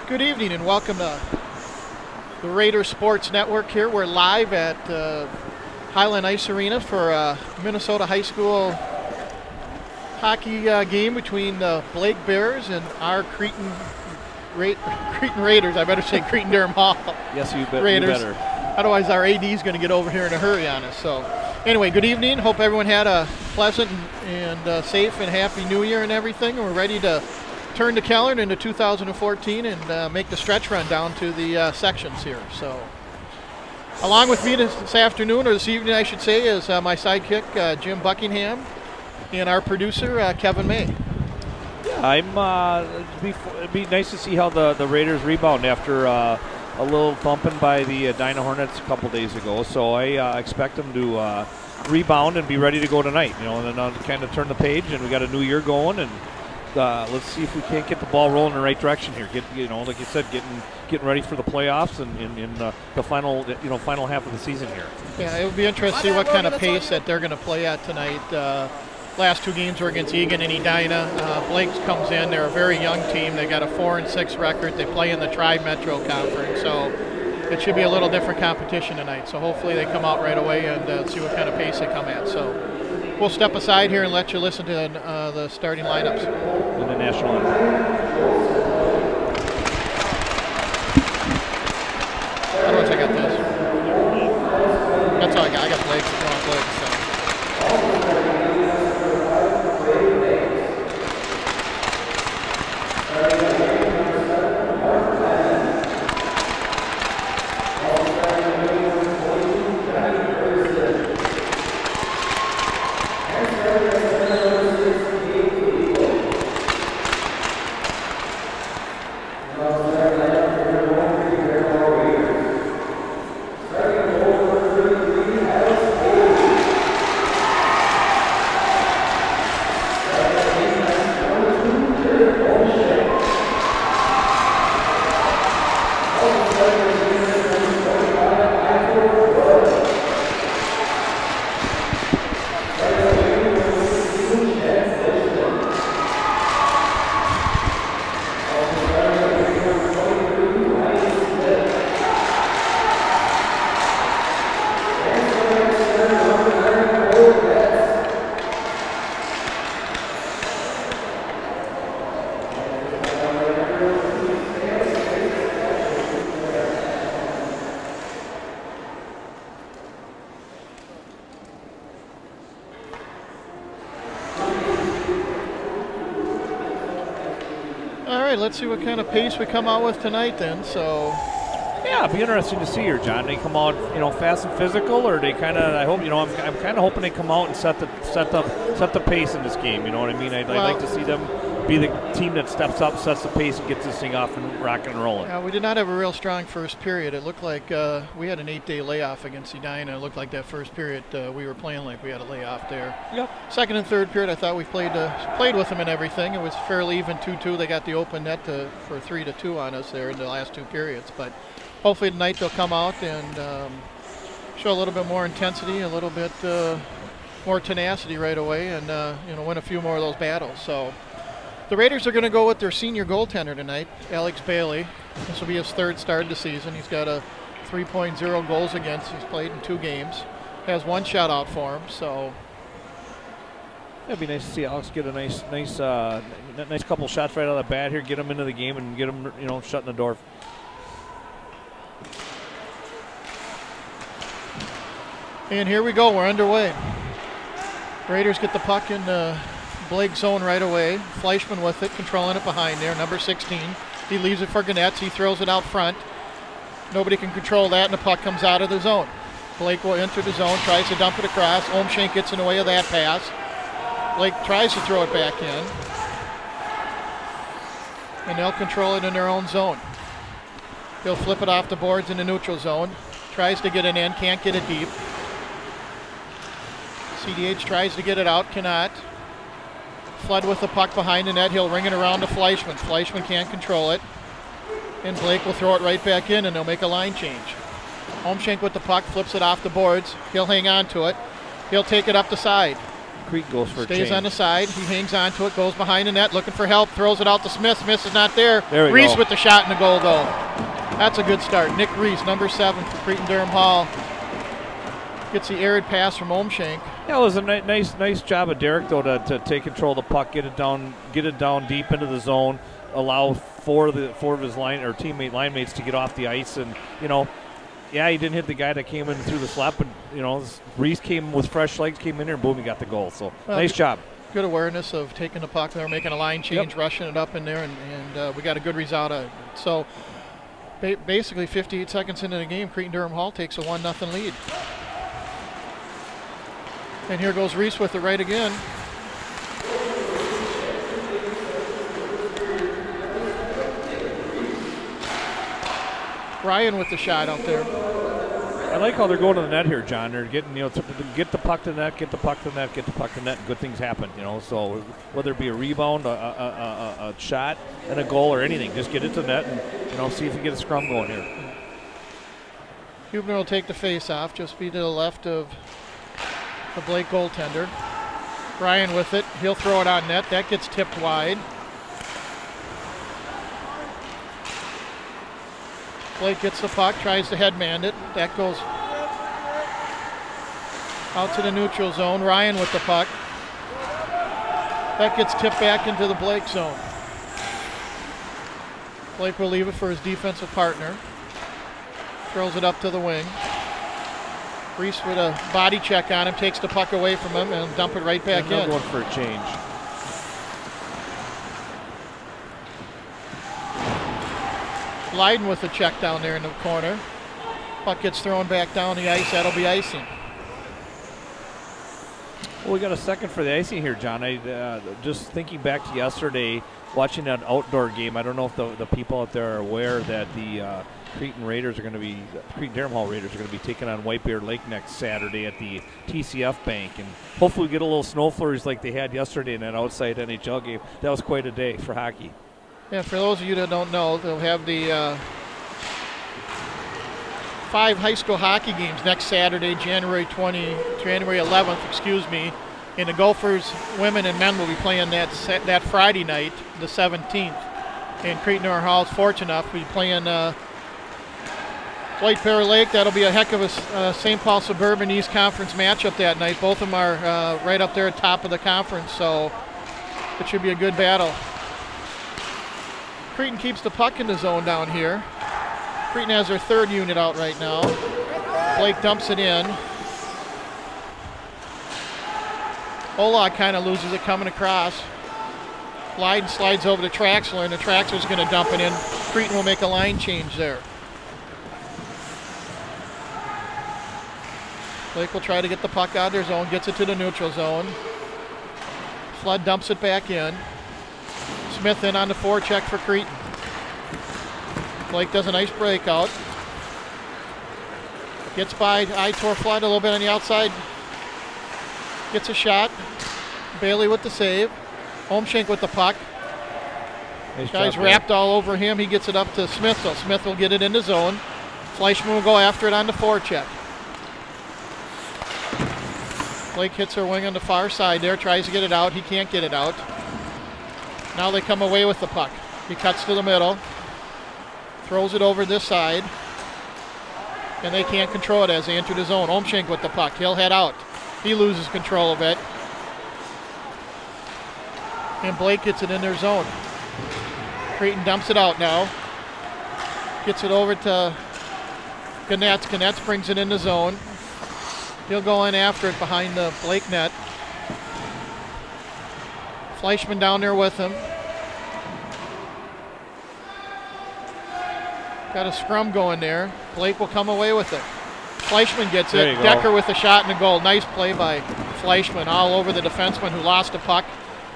Good evening and welcome to the Raiders Sports Network here. We're live at Highland Ice Arena for a Minnesota High School hockey game between the Blake Bears and our Cretin Raiders. I better say Cretin-Derham Hall. Yes, you bet. Raiders. You better. Otherwise, our AD is going to get over here in a hurry on us. So, anyway, good evening. Hope everyone had a pleasant and safe and happy New Year and everything. We're ready to turn the calendar into 2014 and make the stretch run down to the sections here. So, along with me this afternoon, or this evening, I should say, is my sidekick Jim Buckingham and our producer Kevin May. It'd be nice to see how the Raiders rebound after a little thumping by the Dyna Hornets a couple days ago. So I expect them to rebound and be ready to go tonight. You know, and then kind of turn the page, and we got a new year going, and let's see if we can't get the ball rolling in the right direction here. Like you said, getting ready for the playoffs and in the final half of the season here. Yeah, it would be interesting to see what kind of pace that they're going to play at tonight. Last two games were against Egan and Edina. Blake comes in. They're a very young team. They got a 4-6 record. They play in the Tri-Metro Conference, so it should be a little different competition tonight. So hopefully they come out right away and see what kind of pace they come at. So we'll step aside here and let you listen to the starting lineups. In the national anthem. I don't know if I got this. That's all I got. I got Blake. I want Blake. So. Let's see what kind of pace we come out with tonight then. So yeah, it'll be interesting to see here, John. They come out, fast and physical, or they kind of, I hope, I'm kind of hoping they come out and set the pace in this game. You know what I mean? I'd like to see them be the team that steps up, sets the pace, and gets this thing off and rocking and rolling. Yeah, we did not have a real strong first period. It looked like we had an 8-day layoff against Edina. It looked like that first period we were playing like we had a layoff there. Yep. Second and third period, I thought we played with them and everything. It was fairly even 2-2. They got the open net for 3-2 on us there in the last two periods. But hopefully tonight they'll come out and show a little bit more intensity, a little bit more tenacity right away, and win a few more of those battles. So. The Raiders are going to go with their senior goaltender tonight, Alex Bailey. This will be his third start of the season. He's got a 3.0 goals against. He's played in 2 games. Has 1 shutout for him. So it'd be nice to see Alex get a nice couple shots right out of the bat here, get him into the game, and get him shutting the door. And here we go. We're underway. Raiders get the puck in Blake's zone right away. Fleischman with it, controlling it behind there, number 16. He leaves it for Ganetz. He throws it out front. Nobody can control that, and the puck comes out of the zone. Blake will enter the zone, tries to dump it across. Olmshank gets in the way of that pass. Blake tries to throw it back in. And they'll control it in their own zone. He'll flip it off the boards in the neutral zone. Tries to get it in, can't get it deep. CDH tries to get it out, cannot. Flood with the puck behind the net. He'll ring it around to Fleischman. Fleischman can't control it. And Blake will throw it right back in, and they'll make a line change. Olmshank with the puck, flips it off the boards. He'll hang on to it. He'll take it up the side. Creek goes for a change. Stays on the side. He hangs on to it, goes behind the net, looking for help, throws it out to Smith. Smith is not there. Reese with the shot and the goal, though. That's a good start. Nick Reese, number 7 for Cretin-Durham Hall. Gets the arid pass from Omshank. Yeah, it was a nice job of Derek, though, to take control of the puck, get it down deep into the zone, allow four of his line mates to get off the ice, and yeah, he didn't hit the guy that came in through the slap, but Reese came with fresh legs, came in here, and boom, he got the goal. So nice job. Good awareness of taking the puck there, making a line change, rushing it up in there, and we got a good result out of it. So basically 58 seconds into the game, Cretin-Durham Hall takes a 1-0 lead. And here goes Reese with it right again. Ryan with the shot out there. I like how they're going to the net here, John. They're getting, to get the puck to the net, get the puck to the net, get the puck to the net, and good things happen, So whether it be a rebound, a shot, and a goal or anything, just get it to the net and, see if you get a scrum going here. Huebner will take the face off, just be to the left of the Blake goaltender. Ryan with it. He'll throw it on net. That gets tipped wide. Blake gets the puck, tries to headman it. That goes out to the neutral zone. Ryan with the puck. That gets tipped back into the Blake zone. Blake will leave it for his defensive partner. Throws it up to the wing. Reese with a body check on him, takes the puck away from him and dump it right back in. Going for a change. Leiden with a check down there in the corner. Puck gets thrown back down the ice. That'll be icing. Well, we got a second for the icing here, John. I just thinking back to yesterday, watching that outdoor game. I don't know if the people out there are aware that the Cretin-Durham Hall Raiders are going to be taking on White Bear Lake next Saturday at the TCF Bank, and hopefully we get a little snow flurries like they had yesterday in that outside NHL game. That was quite a day for hockey. Yeah, for those of you that don't know, they'll have the 5 high school hockey games next Saturday, January 11th, and the Gophers women and men will be playing that Friday night, the 17th. And Cretin-Durham Hall is fortunate enough to be playing White Bear Lake. That'll be a heck of a St. Paul Suburban East Conference matchup that night. Both of them are right up there at top of the conference, so it should be a good battle. Cretin keeps the puck in the zone down here. Cretin has their 3rd unit out right now. Blake dumps it in. Ola kind of loses it coming across. Leiden slides over to Traxler, and the Traxler's going to dump it in. Cretin will make a line change there. Blake will try to get the puck out of their zone, gets it to the neutral zone. Flood dumps it back in. Smith in on the forecheck for Cretin. Blake does a nice breakout. Gets by Itor Flood a little bit on the outside. Gets a shot. Bailey with the save. Omshank with the puck. Nice Guy's job, wrapped all over him. He gets it up to Smith, so Smith will get it in the zone. Fleischman will go after it on the forecheck. Blake hits her wing on the far side there, tries to get it out. He can't get it out. Now they come away with the puck. He cuts to the middle, throws it over this side, and they can't control it as they enter the zone. Omshank with the puck. He'll head out. He loses control of it. And Blake gets it in their zone. Cretin dumps it out now. Gets it over to Ganetz. Ganetz brings it in the zone. He'll go in after it behind the Blake net. Fleischman down there with him. Got a scrum going there. Blake will come away with it. Fleischman gets it. Decker with a shot and a goal. Nice play by Fleischman all over the defenseman who lost the puck,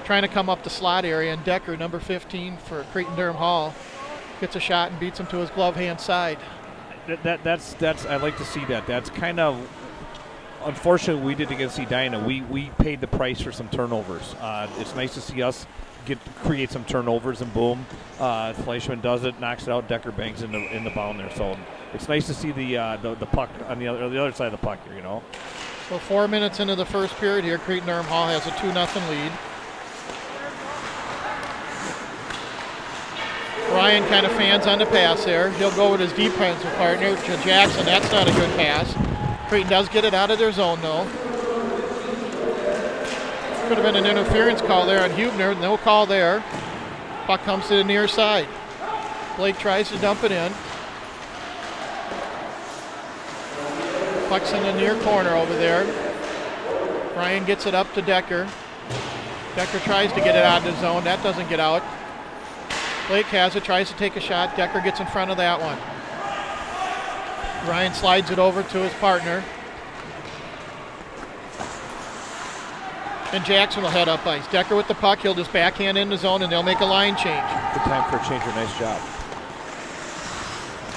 trying to come up the slot area. And Decker, number 15 for Cretin-Durham Hall, gets a shot and beats him to his glove hand side. That's I like to see that. That's kind of unfortunately we did against Edina. We paid the price for some turnovers. It's nice to see us create some turnovers, and boom, Fleischman does it, knocks it out. Decker bangs in the bound there. So it's nice to see the puck on the other side of the puck here. We're 4 minutes into the first period here. Cretin-Derham Hall has a 2-0 lead. Ryan kind of fans on the pass there. He'll go with his defensive partner, Jackson. That's not a good pass. Cretin does get it out of their zone, though. Could have been an interference call there on Hubner. No call there. Puck comes to the near side. Blake tries to dump it in. Puck's in the near corner over there. Ryan gets it up to Decker. Decker tries to get it out of the zone. That doesn't get out. Blake has it, tries to take a shot. Decker gets in front of that one. Ryan slides it over to his partner. And Jackson will head up ice. Decker with the puck. He'll just backhand in the zone, and they'll make a line change. Good time for a changer. Nice job.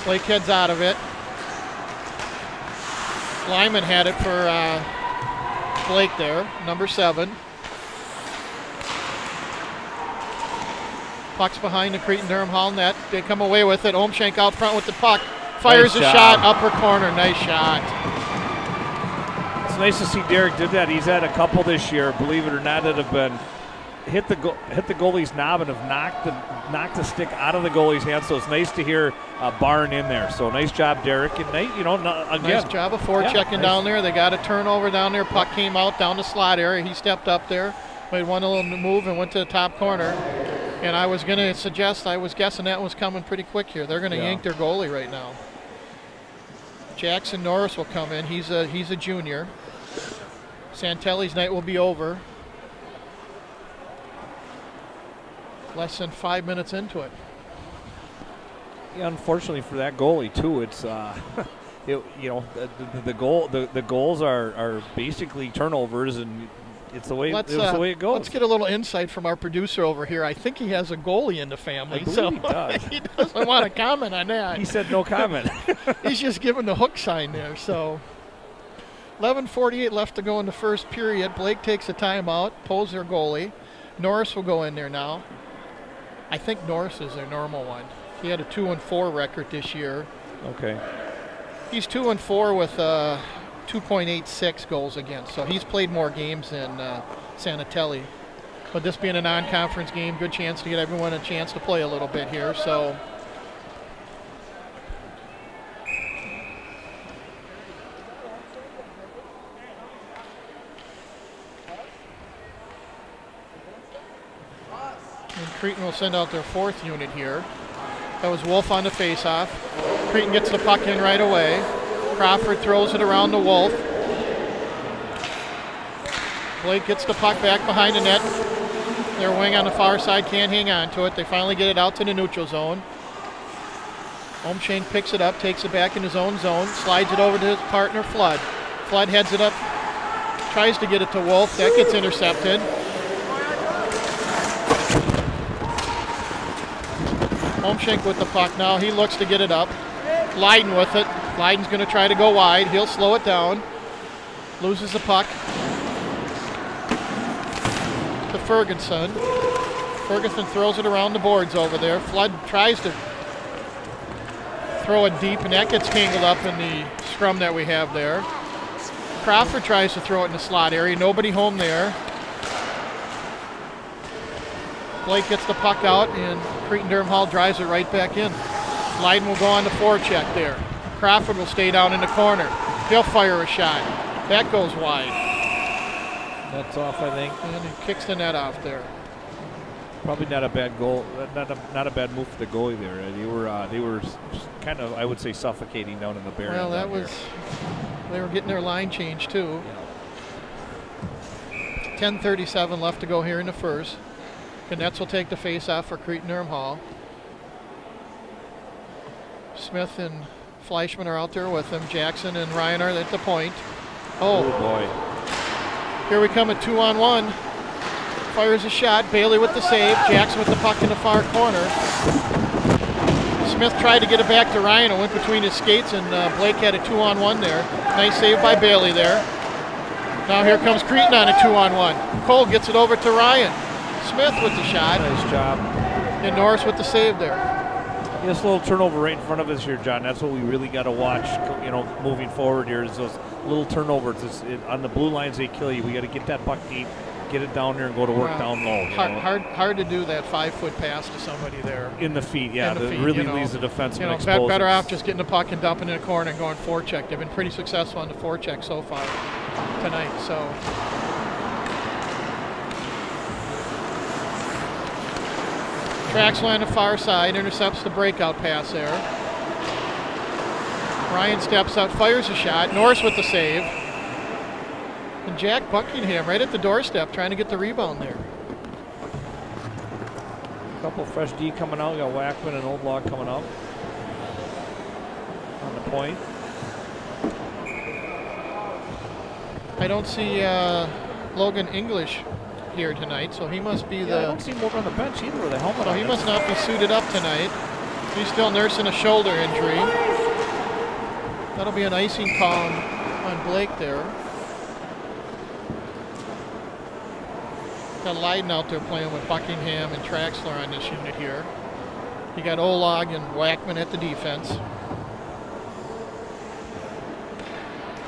Blake heads out of it. Lyman had it for Blake there, number 7. Puck's behind the Cretin-Derham Hall net. They come away with it. Omshank out front with the puck. Fires nice a shot, upper corner. Nice shot. It's nice to see Derek did that. He's had a couple this year, believe it or not, that have been hit the goalie's knob and have knocked the stick out of the goalie's hand. So it's nice to hear Barn in there. So nice job, Derek. And again, nice job of forechecking down there. They got a turnover down there. Puck came out down the slot area. He stepped up there, made one little move, and went to the top corner. And I was going to suggest, I was guessing that was coming pretty quick here. They're going to yank their goalie right now. Jackson Norris will come in. He's a junior. Santelli's night will be over. Less than 5 minutes into it. Yeah, unfortunately for that goalie too, it's the goals are basically turnovers, and it's the way it goes. Let's get a little insight from our producer over here. I think he has a goalie in the family, so he does. He doesn't want to comment on that. He said no comment. He's just giving the hook sign there. So 11:48 left to go in the first period. Blake takes a timeout, pulls their goalie. Norris will go in there now. I think Norris is their normal one. He had a 2-4 record this year. Okay. He's 2-4 with 2.86 goals against. So he's played more games than Sanatelli. But this being a non-conference game, good chance to get everyone a chance to play a little bit here. So and Cretin will send out their 4th unit here. That was Wolf on the faceoff. Cretin gets the puck in right away. Crawford throws it around to Wolf. Blake gets the puck back behind the net. Their wing on the far side can't hang on to it. They finally get it out to the neutral zone. Omshank picks it up, takes it back in his own zone, slides it over to his partner, Flood. Flood heads it up, tries to get it to Wolf. That gets intercepted. Omshank with the puck now. He looks to get it up. Leiden with it. Leiden's going to try to go wide. He'll slow it down. Loses the puck to Ferguson. Ferguson throws it around the boards over there. Flood tries to throw it deep, and that gets tangled up in the scrum that we have there. Crawford tries to throw it in the slot area. Nobody home there. Blake gets the puck out, and Cretin-Derham Hall drives it right back in. Leiden will go on the forecheck there. Crawford will stay down in the corner. He'll fire a shot. That goes wide. That's off, I think. And he kicks the net off there. Probably not a bad goal. Not a bad move for the goalie there. They were kind of, I would say, suffocating down in the barrier. Well, that was. They were getting their line change too. Yeah. 10:37 left to go here in the first. Knetz will take the face-off for Cretin-Derham Hall. Smith and Fleischman are out there with him. Jackson and Ryan are at the point. Oh boy. Here we come at 2-on-1. Fires a shot. Bailey with the save. Jackson with the puck in the far corner. Smith tried to get it back to Ryan. It went between his skates, and Blake had a 2-on-1 there. Nice save by Bailey there. Now here comes Cretin on a 2-on-1. Cole gets it over to Ryan. Smith with the shot. Nice job. And Norris with the save there. This little turnover right in front of us here, John. That's what we really got to watch. Moving forward here is those little turnovers. On the blue lines, they kill you. We got to get that puck deep, get it down there, and go to work down low. Hard to do that 5-foot pass to somebody there in the feet. Yeah, that really leaves the defenseman exposed. Better off just getting the puck and dumping in a corner and going forecheck. They've been pretty successful on the forecheck so far tonight. So. Traxler on the far side, intercepts the breakout pass there. Ryan steps up, fires a shot. Norris with the save. And Jack Buckingham right at the doorstep trying to get the rebound there. A couple fresh D coming out. We got Wackman and Oldlock coming up on the point. I don't see Logan English here tonight, so he must be I don't see him over on the bench either with a helmet on. He must not be suited up tonight. He's still nursing a shoulder injury. That'll be an icing call on Blake there. Got Leiden out there playing with Buckingham and Traxler on this unit here. You got Olag and Wackman at the defense.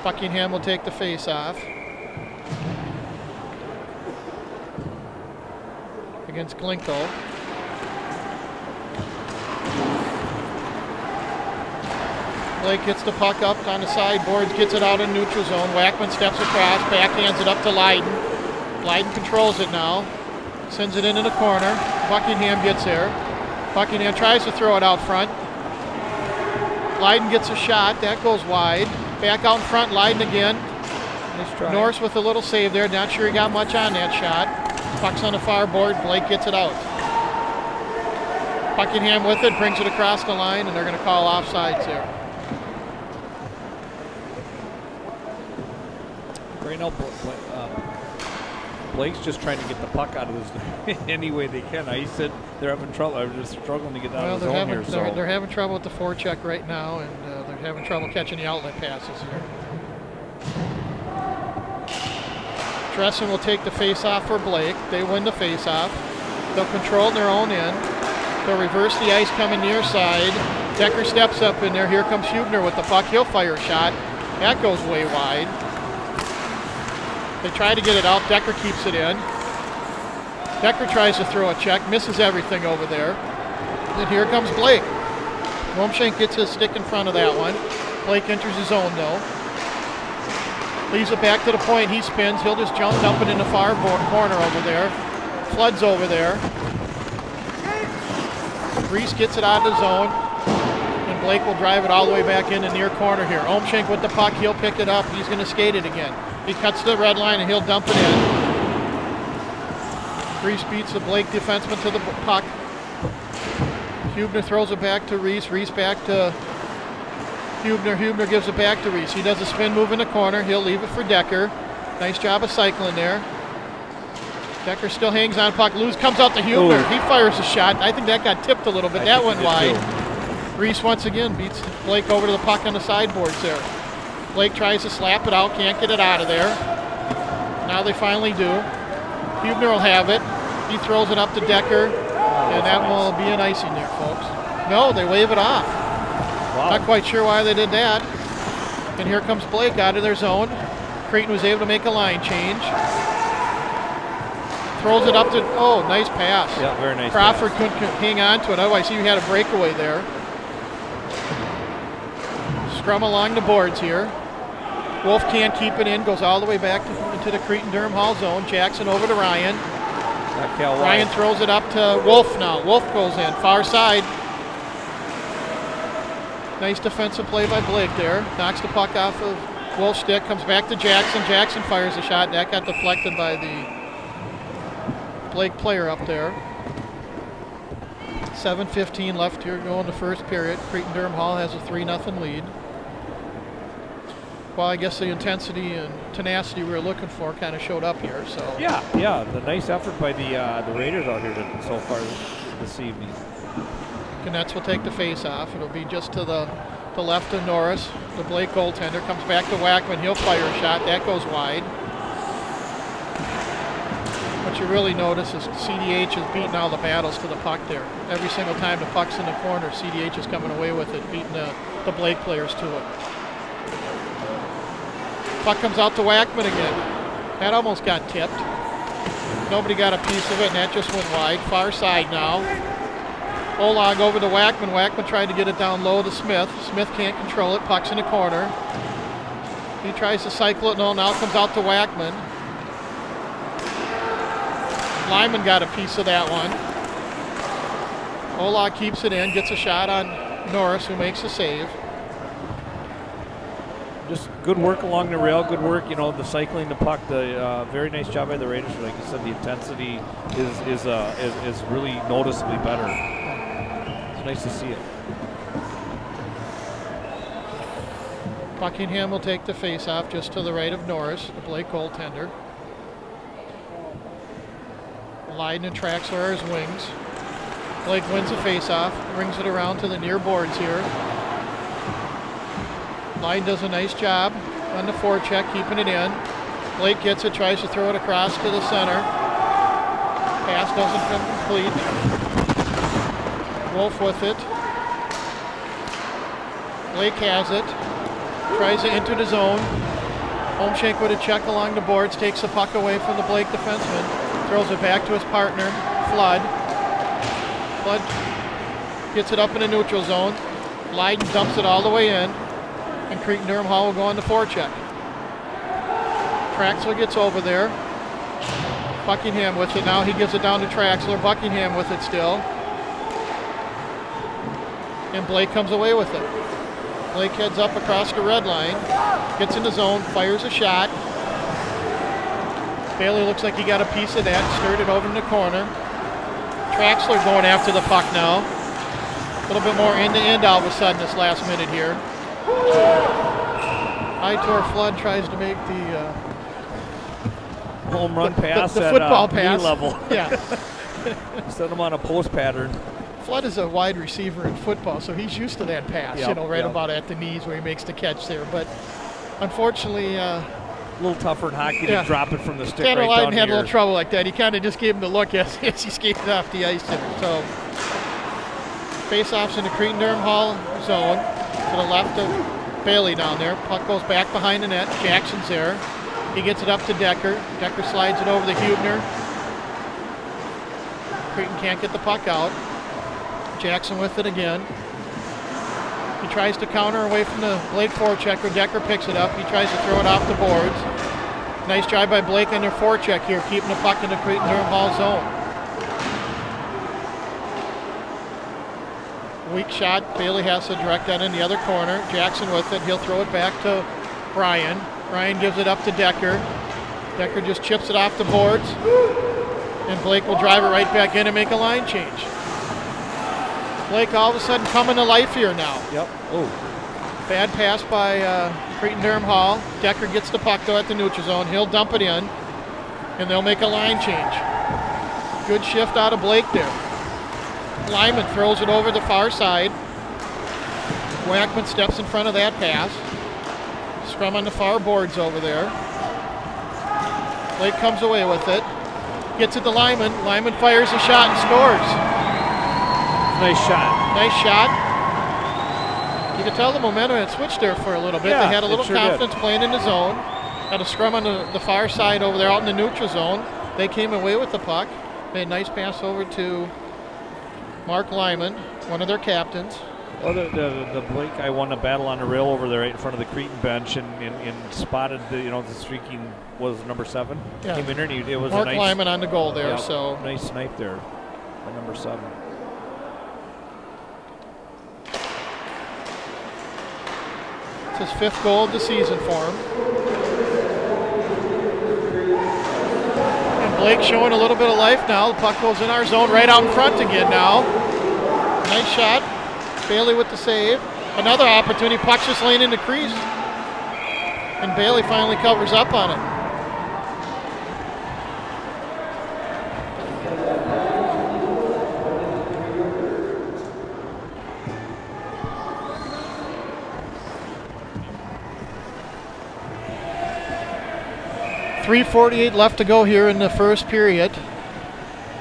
Buckingham will take the face off against Glinko. Blake gets the puck up on the sideboards, gets it out in neutral zone. Wackman steps across, backhands it up to Leiden. Leiden controls it now, sends it into the corner. Buckingham gets there. Buckingham tries to throw it out front. Leiden gets a shot, that goes wide. Back out in front, Leiden again. Nice try. Norris with a little save there, not sure he got much on that shot. Puck's on the far board, Blake gets it out. Buckingham with it, brings it across the line, and they're going to call offsides there. Right now, Blake's just trying to get the puck out of this any way they can. He said they're having trouble. They're just struggling to get out of the zone here. They're having trouble with the forecheck right now, and they're having trouble catching the outlet passes here. Dressen will take the face-off for Blake. They win the face-off. They'll control their own end. They'll reverse the ice coming near side. Decker steps up in there. Here comes Hubner with the puck. He'll fire a shot. That goes way wide. They try to get it out. Decker keeps it in. Decker tries to throw a check. Misses everything over there. And here comes Blake. Romshank gets his stick in front of that one. Blake enters his own though. Leaves it back to the point. He spins. He'll just dump it in the far corner over there. Flood's over there. Reese gets it out of the zone. And Blake will drive it all the way back in the near corner here. Omshank with the puck. He'll pick it up. He's going to skate it again. He cuts the red line and he'll dump it in. Reese beats the Blake defenseman to the puck. Hubner throws it back to Reese. Reese back to Hubner. Hubner gives it back to Reese. He does a spin move in the corner. He'll leave it for Decker. Nice job of cycling there. Decker still hangs on puck. Loose comes out to Hubner. He fires a shot. I think that got tipped a little bit. That went wide. Reese once again beats Blake over to the puck on the sideboards there. Blake tries to slap it out. Can't get it out of there. Now they finally do. Hubner will have it. He throws it up to Decker. And that will be an icing there, folks. No, they wave it off. Wow. Not quite sure why they did that. And here comes Blake out of their zone. Creighton was able to make a line change. Throws it up to, nice pass. Yeah, very nice. Crawford couldn't hang on to it. Otherwise, he had a breakaway there. Scrum along the boards here. Wolf can't keep it in. Goes all the way back into the Creighton-Durham Hall zone. Jackson over to Ryan. Ryan throws it up to Wolf now. Wolf goes in. Far side. Nice defensive play by Blake there. Knocks the puck off of Wolf's stick. Comes back to Jackson. Jackson fires a shot. That got deflected by the Blake player up there. 7:15 left here going the first period. Creighton-Durham Hall has a 3-0 lead. Well, I guess the intensity and tenacity we were looking for kind of showed up here. So yeah, the nice effort by the Raiders out here so far this evening. Knetz will take the face off. It'll be just to the left of Norris. The Blake goaltender comes back to Wackman. He'll fire a shot. That goes wide. what you really notice is CDH is beating all the battles to the puck there. Every single time the puck's in the corner, CDH is coming away with it, beating the Blake players to it. Puck comes out to Wackman again. That almost got tipped. Nobody got a piece of it, and that just went wide. Far side now. Olag over to Wackman. Wackman tried to get it down low to Smith. Smith can't control it. Puck's in the corner. He tries to cycle it. No, now it comes out to Wackman. Lyman got a piece of that one. Olag keeps it in, gets a shot on Norris, who makes a save. Just good work along the rail, good work, the cycling the puck. The very nice job by the Raiders. Like you said, the intensity is really noticeably better. It's nice to see it. Buckingham will take the face-off just to the right of Norris, the Blake goaltender. Leiden and Traxler are his wings. Blake wins the face-off, brings it around to the near boards here. Leiden does a nice job on the forecheck, keeping it in. Blake gets it, tries to throw it across to the center. Pass doesn't come complete. Wolf with it. Blake has it. Tries to enter the zone. Holmshank with a check along the boards, takes the puck away from the Blake defenseman. Throws it back to his partner, Flood. Flood gets it up in the neutral zone. Leiden dumps it all the way in. And Cretin-Derham Hall will go on the forecheck. Traxler gets over there. Buckingham with it now. He gives it down to Traxler. Buckingham with it still. And Blake comes away with it. Blake heads up across the red line. Gets in the zone, fires a shot. Bailey looks like he got a piece of that, stirred it over in the corner. Traxler going after the puck now. A little bit more end-to-end all of a sudden this last minute here. Aitor Flood tries to make the home run pass the at football pass. knee level. Yeah. Set him on a post pattern. Flood is a wide receiver in football, so he's used to that pass, right about at the knees where he makes the catch there. But unfortunately, a little tougher in hockey to drop it from the stick Tanner right Leiden down had here. a little trouble like that. He kind of just gave him the look as he skated off the ice there. So face-offs in the Cretin-Derham Hall zone to the left of Bailey down there. Puck goes back behind the net. Jackson's there. He gets it up to Decker. Decker slides it over to Hubner. Cretin can't get the puck out. Jackson with it again. He tries to counter away from the Blake forechecker. Decker picks it up. He tries to throw it off the boards. Nice drive by Blake on their forecheck here, keeping the puck in the Cretin-Derham Hall zone. Weak shot. Bailey has to direct that in the other corner. Jackson with it. He'll throw it back to Ryan. Ryan gives it up to Decker. Decker just chips it off the boards. And Blake will drive it right back in and make a line change. Blake all of a sudden coming to life here now. Yep. Oh. Bad pass by Cretin-Derham Hall. Decker gets the puck though at the neutral zone. He'll dump it in, and they'll make a line change. Good shift out of Blake there. Lyman throws it over the far side. Wackman steps in front of that pass. Scrum on the far boards over there. Blake comes away with it. Gets it to Lyman. Lyman fires a shot and scores. Nice shot. Nice shot. You could tell the momentum had switched there for a little bit. Yeah, they had a little sure confidence playing in the zone. Had a scrum on the far side over there out in the neutral zone. They came away with the puck. Made a nice pass over to Mark Lyman, one of their captains. Well, the Blake guy won a battle on the rail over there right in front of the Cretin bench and spotted the streaking was number 7. Yeah. Came in there and it was Mark a nice Lyman on the goal there. So nice snipe there by number 7. it's his 5th goal of the season for him. And Blake showing a little bit of life now. The puck goes in our zone right out in front again now. Nice shot. Bailey with the save. Another opportunity. Puck's just laying in the crease. And Bailey finally covers up on it. 3:48 left to go here in the first period.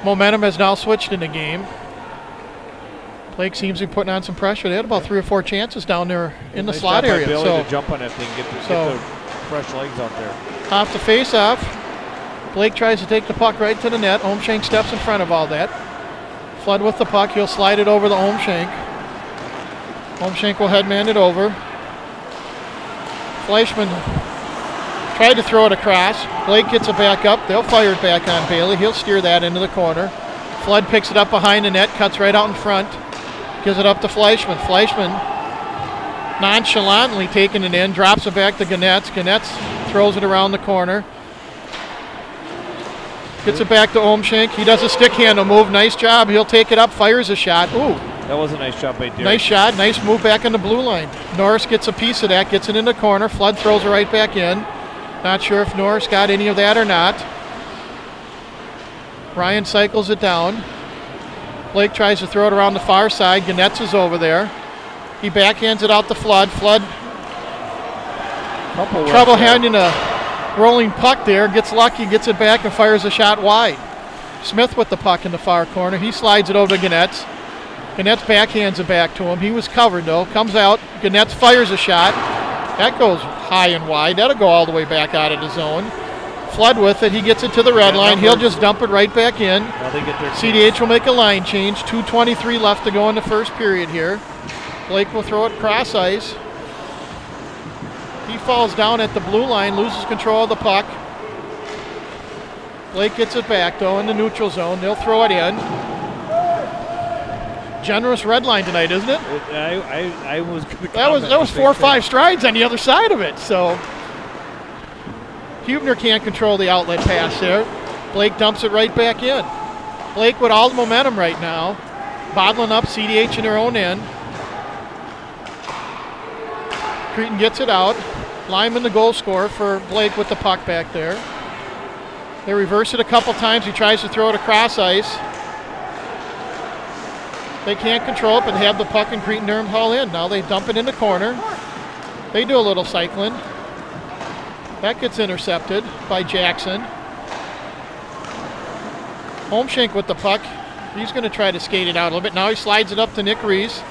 Momentum has now switched in the game. Blake seems to be putting on some pressure. They had about 3 or 4 chances down there in the slot area. So to jump on that thing, get the fresh legs out there. Off the face-off. Blake tries to take the puck right to the net. Omshank steps in front of all that. Flood with the puck. He'll slide it over to Omshank. Omshank will headman it over. Fleischman tried to throw it across. Blake gets it back up. They'll fire it back on Bailey. He'll steer that into the corner. Flood picks it up behind the net, cuts right out in front. Gives it up to Fleischman. Fleischman nonchalantly taking it in, drops it back to Ganetz. Ganetz throws it around the corner. Gets it back to Omshank. He does a stick handle move. Nice job. He'll take it up, fires a shot. Ooh. That was a nice shot by Derek. Nice shot. Nice move back on the blue line. Norris gets a piece of that, gets it in the corner. Flood throws it right back in. Not sure if Norris got any of that or not. Ryan cycles it down. Blake tries to throw it around the far side. Ganetz is over there. He backhands it out to Flood. Flood trouble handing a rolling puck there. Gets lucky, gets it back, and fires a shot wide. Smith with the puck in the far corner. He slides it over to Ganetz. Ganetz backhands it back to him. He was covered, though. Comes out. Ganetz fires a shot. That goes high and wide. That'll go all the way back out of the zone. Flood with it. He gets it to the red line. He'll just dump it right back in. CDH will make a line change. 2:23 left to go in the first period here. Blake will throw it cross ice. He falls down at the blue line, loses control of the puck. Blake gets it back, though, in the neutral zone. They'll throw it in. Generous red line tonight, isn't it? I was that was 4 or 5 strides on the other side of it. So Hubner can't control the outlet pass there. Blake dumps it right back in. Blake with all the momentum right now, bottling up CDH in their own end. Cretin gets it out. Lyman the goal scorer for Blake with the puck back there. They reverse it a couple times. He tries to throw it across ice. They can't control it, but they have the puck and Cretin Durham haul in. Now they dump it in the corner. They do a little cycling. That gets intercepted by Jackson. Omshank with the puck. He's going to try to skate it out a little bit. Now he slides it up to Nick Reese.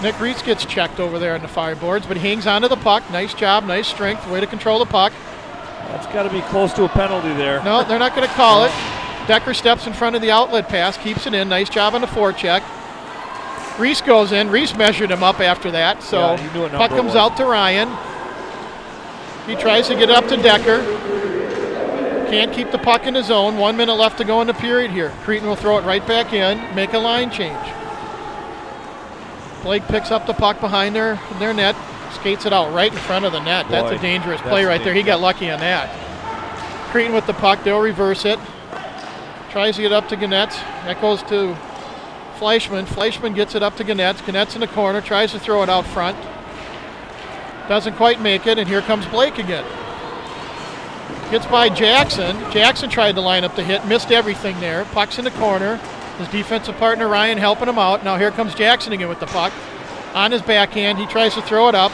Nick Reese gets checked over there on the fireboards, but he hangs onto the puck. Nice job, nice strength. Way to control the puck. That's got to be close to a penalty there. No, they're not going to call it. Decker steps in front of the outlet pass, keeps it in. Nice job on the forecheck. Reese goes in. Reese measured him up after that, so puck comes out to Ryan. He tries to get it up to Decker. Can't keep the puck in his zone. 1 minute left to go in the period here. Cretin will throw it right back in, make a line change. Blake picks up the puck behind their net, skates it out right in front of the net. That's a dangerous play right there. He got lucky on that. Cretin with the puck. They'll reverse it. Tries to get up to Ganetz. That goes to Fleischman. Fleischman gets it up to Ganetz. Ganetz in the corner. Tries to throw it out front. Doesn't quite make it, and here comes Blake again. Gets by Jackson. Jackson tried to line up the hit. Missed everything there. Puck's in the corner. His defensive partner Ryan helping him out. Now here comes Jackson again with the puck. On his backhand, he tries to throw it up.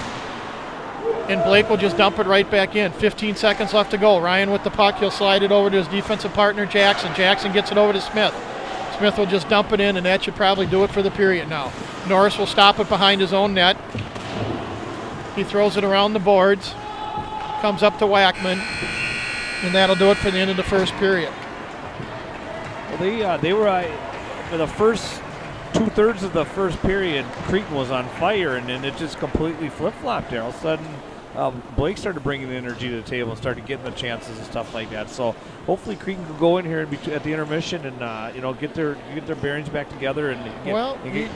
And Blake will just dump it right back in. 15 seconds left to go. Ryan with the puck. He'll slide it over to his defensive partner, Jackson. Jackson gets it over to Smith. Smith will just dump it in, and that should probably do it for the period now. Norris will stop it behind his own net. He throws it around the boards. Comes up to Wackman. And that'll do it for the end of the first period. Well, they were for the first 2/3 of the first period, Cretin was on fire, and then it just completely flip-flopped there. All of a sudden, Blake started bringing the energy to the table and started getting the chances and stuff like that. So hopefully Cretin can go in here and at the intermission and get their bearings back together and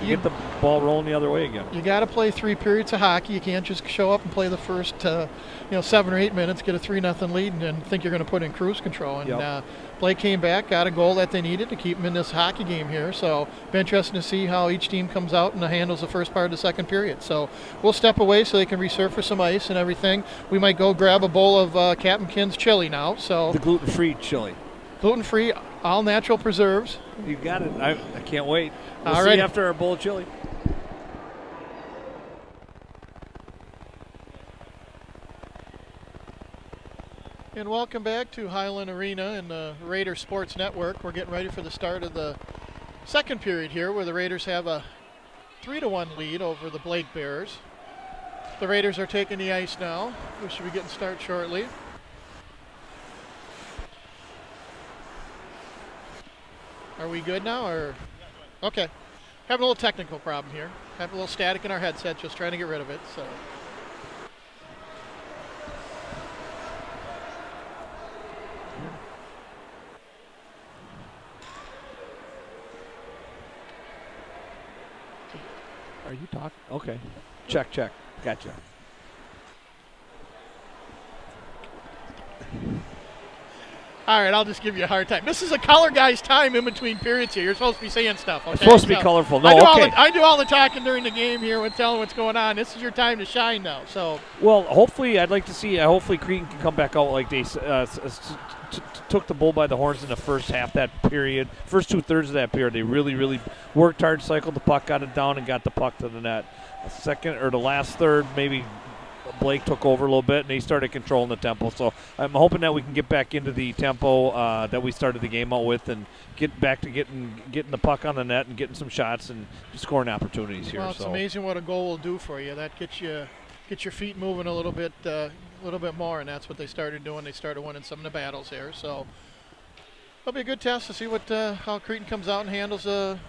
get the ball rolling the other way again. You got to play 3 periods of hockey. You can't just show up and play the first 7 or 8 minutes, get a 3-0 lead, and then think you're going to put in cruise control. And Blake came back, got a goal that they needed to keep them in this hockey game here. So be interesting to see how each team comes out and handles the first part of the second period. So we'll step away so they can resurface some ice and everything. We might go grab a bowl of Captain Kinn's chili now. So the gluten-free chili. Gluten-free, all natural preserves. You got it. I can't wait. We'll all see right. After our bowl of chili. And welcome back to Highland Arena and the Raider Sports Network. We're getting ready for the start of the second period here, where the Raiders have a 3-1 lead over the Blake Bears. The Raiders are taking the ice now. We should be getting started shortly. Are we good now, or? Okay. Having a little technical problem here. Having a little static in our headset, just trying to get rid of it, so. Are you talking? Okay. Check, check. Gotcha. All right, I'll just give you a hard time. This is a color guy's time in between periods here. You're supposed to be saying stuff, okay? It's supposed to be colorful. No, I do all the talking during the game here when telling what's going on. This is your time to shine now. So. Well, hopefully, I'd like to see, hopefully Cretan can come back out like they took the bull by the horns in the first half, that period. First 2/3 of that period, they really, really worked hard, cycled the puck, got it down, and got the puck to the net. The last third, maybe Blake took over a little bit, and he started controlling the tempo. So I'm hoping that we can get back into the tempo that we started the game out with, and get back to getting the puck on the net and getting some shots and scoring opportunities here. Well, it's amazing what a goal will do for you. That gets your feet moving a little bit more, and that's what they started doing. They started winning some of the battles there. So it'll be a good test to see how Cretan comes out and handles the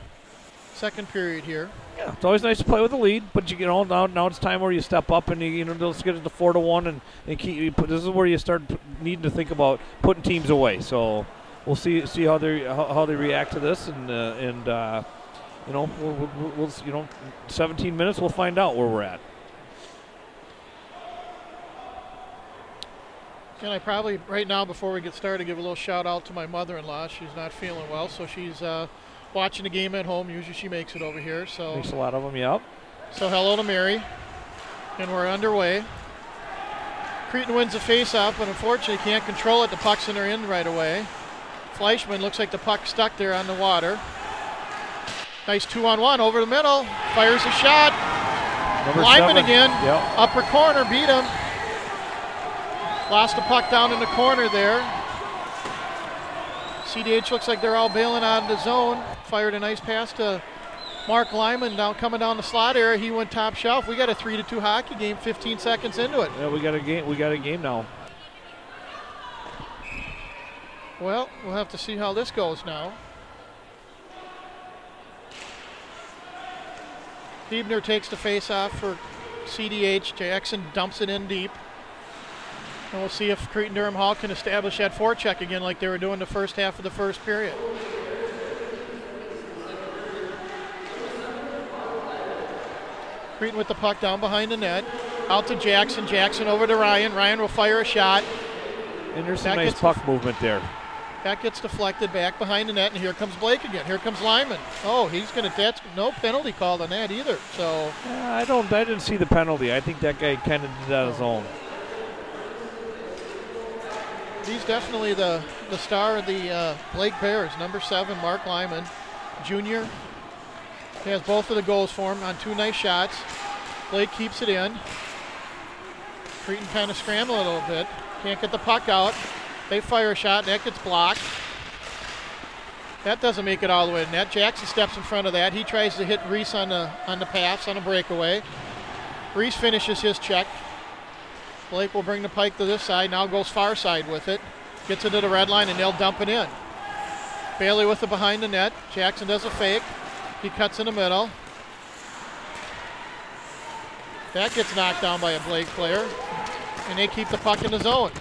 second period here. Yeah, it's always nice to play with a lead, but now it's time where you step up and let's get it to 4-1 and keep. This is where you start needing to think about putting teams away. So we'll see how they react to this, and we'll 17 minutes we'll find out where we're at. And I probably right now, before we get started, give a little shout out to my mother-in-law. She's not feeling well, so she's watching the game at home. Usually she makes it over here. So makes a lot of them, yep. So hello to Mary. And we're underway. Cretan wins the face-off, but unfortunately can't control it. The puck's in her end right away. Fleischman looks like the puck stuck there on the water. Nice 2-on-1 over the middle. Fires a shot. Lyman again. Yep. Upper corner, beat him. Lost the puck down in the corner there. CDH looks like they're all bailing out of the zone. Fired a nice pass to Mark Lyman coming down the slot area. He went top shelf. We got a 3-2 hockey game 15 seconds into it. Yeah, we got a game now. Well, we'll have to see how this goes now. Liebner takes the face off for CDH. Jackson dumps it in deep. And we'll see if Cretan Durham Hall can establish that forecheck again like they were doing the first half of the first period. Cretan with the puck down behind the net. Out to Jackson. Jackson over to Ryan. Ryan will fire a shot. And there's some nice puck movement there. That gets deflected back behind the net, and here comes Blake again. Here comes Lyman. Oh, that's no penalty called on that either. So I didn't see the penalty. I think that guy kind of did that on his own. He's definitely the star of the Blake Bears, number 7, Mark Lyman, Jr. He has both of the goals for him on 2 nice shots. Blake keeps it in. Cretan kind of scrambling a little bit. Can't get the puck out. They fire a shot, and that gets blocked. That doesn't make it all the way to net. Jackson steps in front of that. He tries to hit Reese on the pass, on a breakaway. Reese finishes his check. Blake will bring the pike to this side, now goes far side with it. Gets it to the red line, and they'll dump it in. Bailey with it behind the net. Jackson does a fake. He cuts in the middle. That gets knocked down by a Blake player, and they keep the puck in the zone.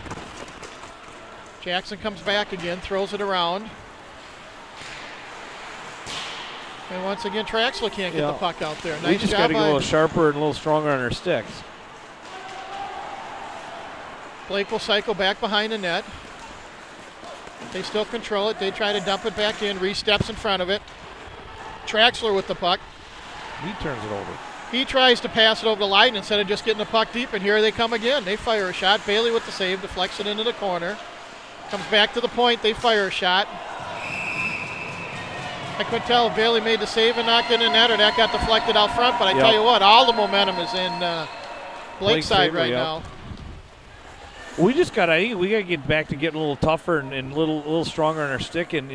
Jackson comes back again, throws it around. And once again, Traxler can't get the puck out there. Nice we just got to get a little sharper and a little stronger on our sticks. Blake will cycle back behind the net. They still control it. They try to dump it back in. Reese steps in front of it. Traxler with the puck. He turns it over. He tries to pass it over to Lyden instead of just getting the puck deep, and here they come again. They fire a shot. Bailey with the save, deflects it into the corner. Comes back to the point. They fire a shot. I couldn't tell if Bailey made the save and not getting in net, or that got deflected out front, but I tell you what, all the momentum is in Blake's side right now. We just got to get back to getting a little tougher and a little stronger on our stick, and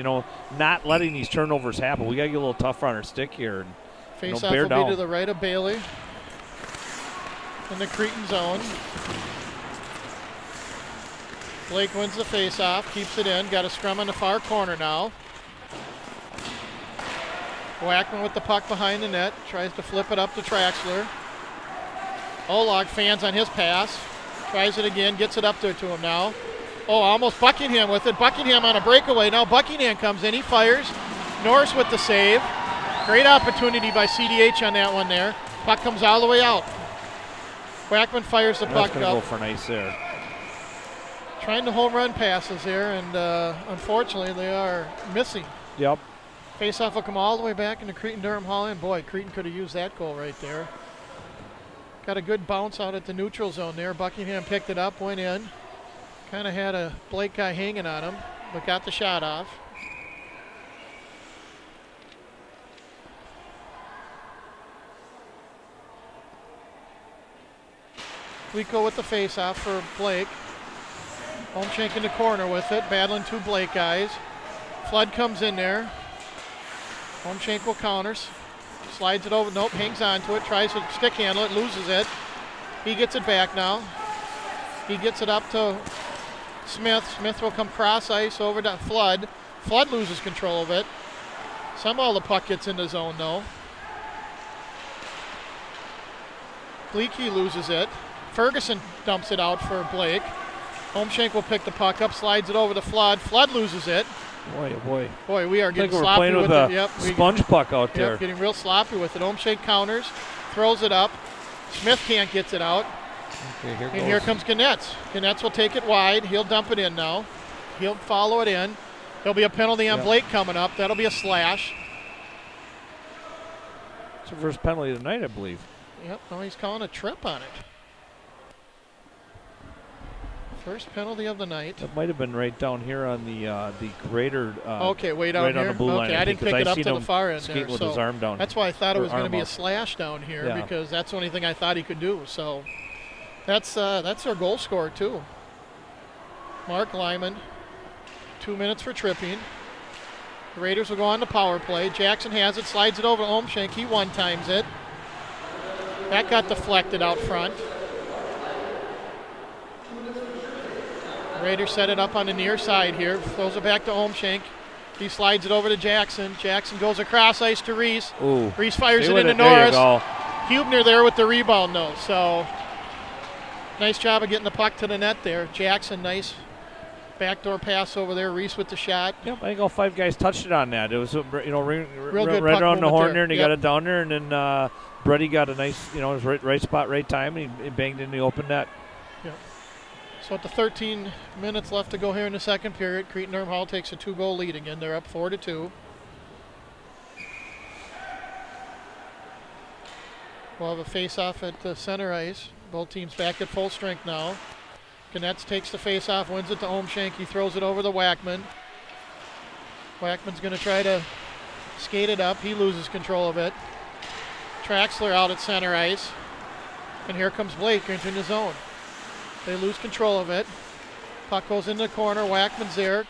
not letting these turnovers happen. We got to get a little tougher on our stick here. And, face off bear will down. be to the right of Bailey in the Cretan zone. Blake wins the face off, keeps it in. Got a scrum on the far corner now. Wackman with the puck behind the net, tries to flip it up to Traxler. Olag fans on his pass, tries it again, gets it up there to him now. Oh, almost Buckingham with it. Buckingham on a breakaway. Now Buckingham comes in, he fires. Norris with the save. Great opportunity by CDH on that one there. Puck comes all the way out. Wackman fires the puck up. Go for nice there. Trying to home run passes there, and unfortunately they are missing. Yep. Face-off will come all the way back into Cretan-Durham Hall, and boy, Cretan could have used that goal right there. Got a good bounce out at the neutral zone there. Buckingham picked it up, went in. Kind of had a Blake guy hanging on him, but got the shot off. Glico with the face-off for Blake. Holmschenk in the corner with it, battling two Blake guys. Flood comes in there. Holmschenk will counters. Slides it over, nope, hangs on to it, tries to stick handle it, loses it. He gets it back now. He gets it up to Smith. Smith will come cross ice over to Flood. Flood loses control of it. Somehow the puck gets in the zone though. Gleeke loses it. Ferguson dumps it out for Blake. Holmschenk will pick the puck up, slides it over to Flood. Flood loses it. Boy, oh boy. Boy, we are getting we're sloppy playing with a it. Yep, sponge puck out there. Yep, getting real sloppy with it. Holmschenk counters, throws it up. Smith can't get it out. Okay, And here comes Ganetz. Ganetz will take it wide. He'll dump it in now. He'll follow it in. There'll be a penalty on Blake coming up. That'll be a slash. It's the first penalty tonight, I believe. Yep, no, he's calling a trip on it. First penalty of the night. That might have been right down here on the greater. Okay, way down right here. On the blue line, I didn't pick it up to the far end there. With so his arm down. That's why I thought it was going to be a up. slash down here because that's the only thing I thought he could do. So that's their goal scorer too. Mark Lyman. 2 minutes for tripping. The Raiders will go on the power play. Jackson has it, slides it over to Holmschenk. He one-times it. That got deflected out front. Raiders set it up on the near side here. Throws it back to Holmschenk. He slides it over to Jackson. Jackson goes across ice to Reese. Ooh. Reese fires it into Norris. Hubner there with the rebound though. So nice job of getting the puck to the net there. Jackson, nice backdoor pass over there. Reese with the shot. Yep, I think all five guys touched it on that. It was Real good right puck around the horn there, and he Yep. got it down there, and then Brady got a nice, his right spot, right time, and he banged in the open net. Yep. So at the 13 minutes left to go here in the second period, Cretan-Durham Hall takes a 2-goal lead again. They're up 4-2. We'll have a face-off at the center ice. Both teams back at full strength now. Ganetz takes the face-off, wins it to Holmschenk. He throws it over to Wackman. Wackman's going to try to skate it up. He loses control of it. Traxler out at center ice. And here comes Blake into the zone. They lose control of it. Puck goes in the corner. Wackman's there.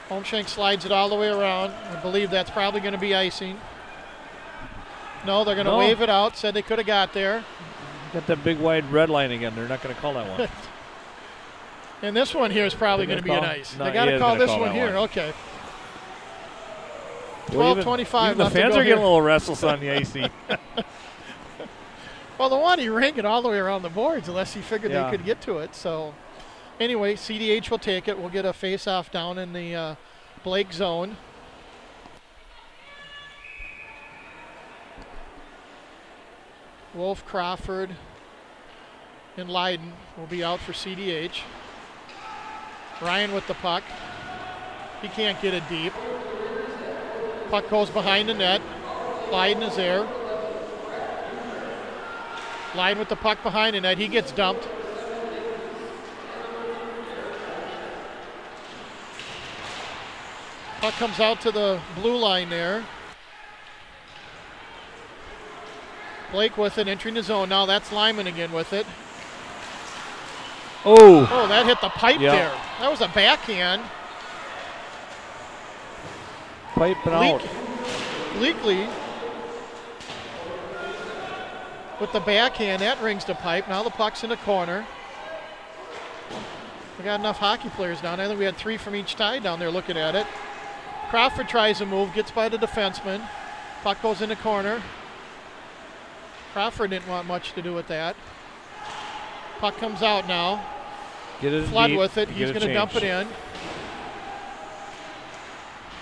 Holmschenk slides it all the way around. I believe that's probably going to be icing. No, they're going to wave it out. Said they could have got there. Got that big wide red line again. They're not going to call that one. And this one here is probably going to be an ice. No, they got to call this one here. Okay. 12:25. The fans are getting a little restless on the icy. Well, the one he ran it all the way around the boards unless he figured they could get to it. So anyway, CDH will take it. We'll get a face-off down in the Blake zone. Wolf, Crawford, and Leiden will be out for CDH. Ryan with the puck. He can't get it deep. Puck goes behind the net. Leiden is there. Leiden with the puck behind the net. He gets dumped. Puck comes out to the blue line there. Blake with it, entering the zone. Now that's Lyman again with it. Oh. Oh, that hit the pipe there. That was a backhand. Piping out. Leakley with the backhand. That rings the pipe. Now the puck's in the corner. We got enough hockey players down there. I think we had 3 from each side down there looking at it. Crawford tries a move, gets by the defenseman. Puck goes in the corner. Crawford didn't want much to do with that. Puck comes out now. Flood with it. He's going to dump it in.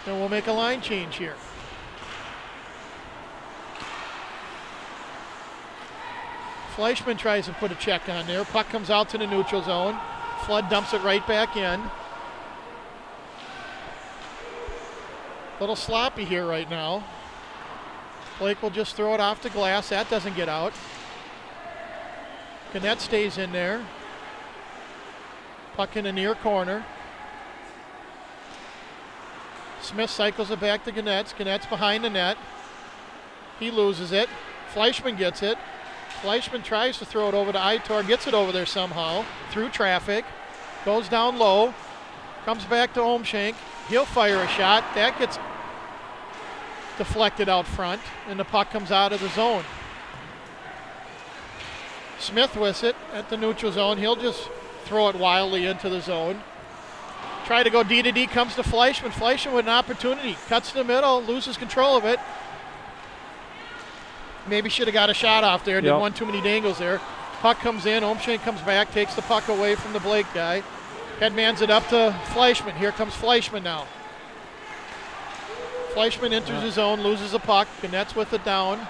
And we'll make a line change here. Fleischman tries to put a check on there. Puck comes out to the neutral zone. Flood dumps it right back in. A little sloppy here right now. Blake will just throw it off the glass. That doesn't get out. Gannett stays in there. Puck in the near corner. Smith cycles it back to Gannett. Gannett's behind the net. He loses it. Fleischman gets it. Fleischman tries to throw it over to Itor. Gets it over there somehow. Through traffic. Goes down low. Comes back to Omshank. He'll fire a shot. That gets deflected out front. And the puck comes out of the zone. Smith with it at the neutral zone. He'll just throw it wildly into the zone. Try to go D to D, comes to Fleischman. Fleischman with an opportunity. Cuts to the middle, loses control of it. Maybe should have got a shot off there. Didn't want too many dangles there. Puck comes in, Omshank comes back, takes the puck away from the Blake guy. Headmans it up to Fleischman. Here comes Fleischman now. Fleischman enters his zone, loses the puck, and that's with it down.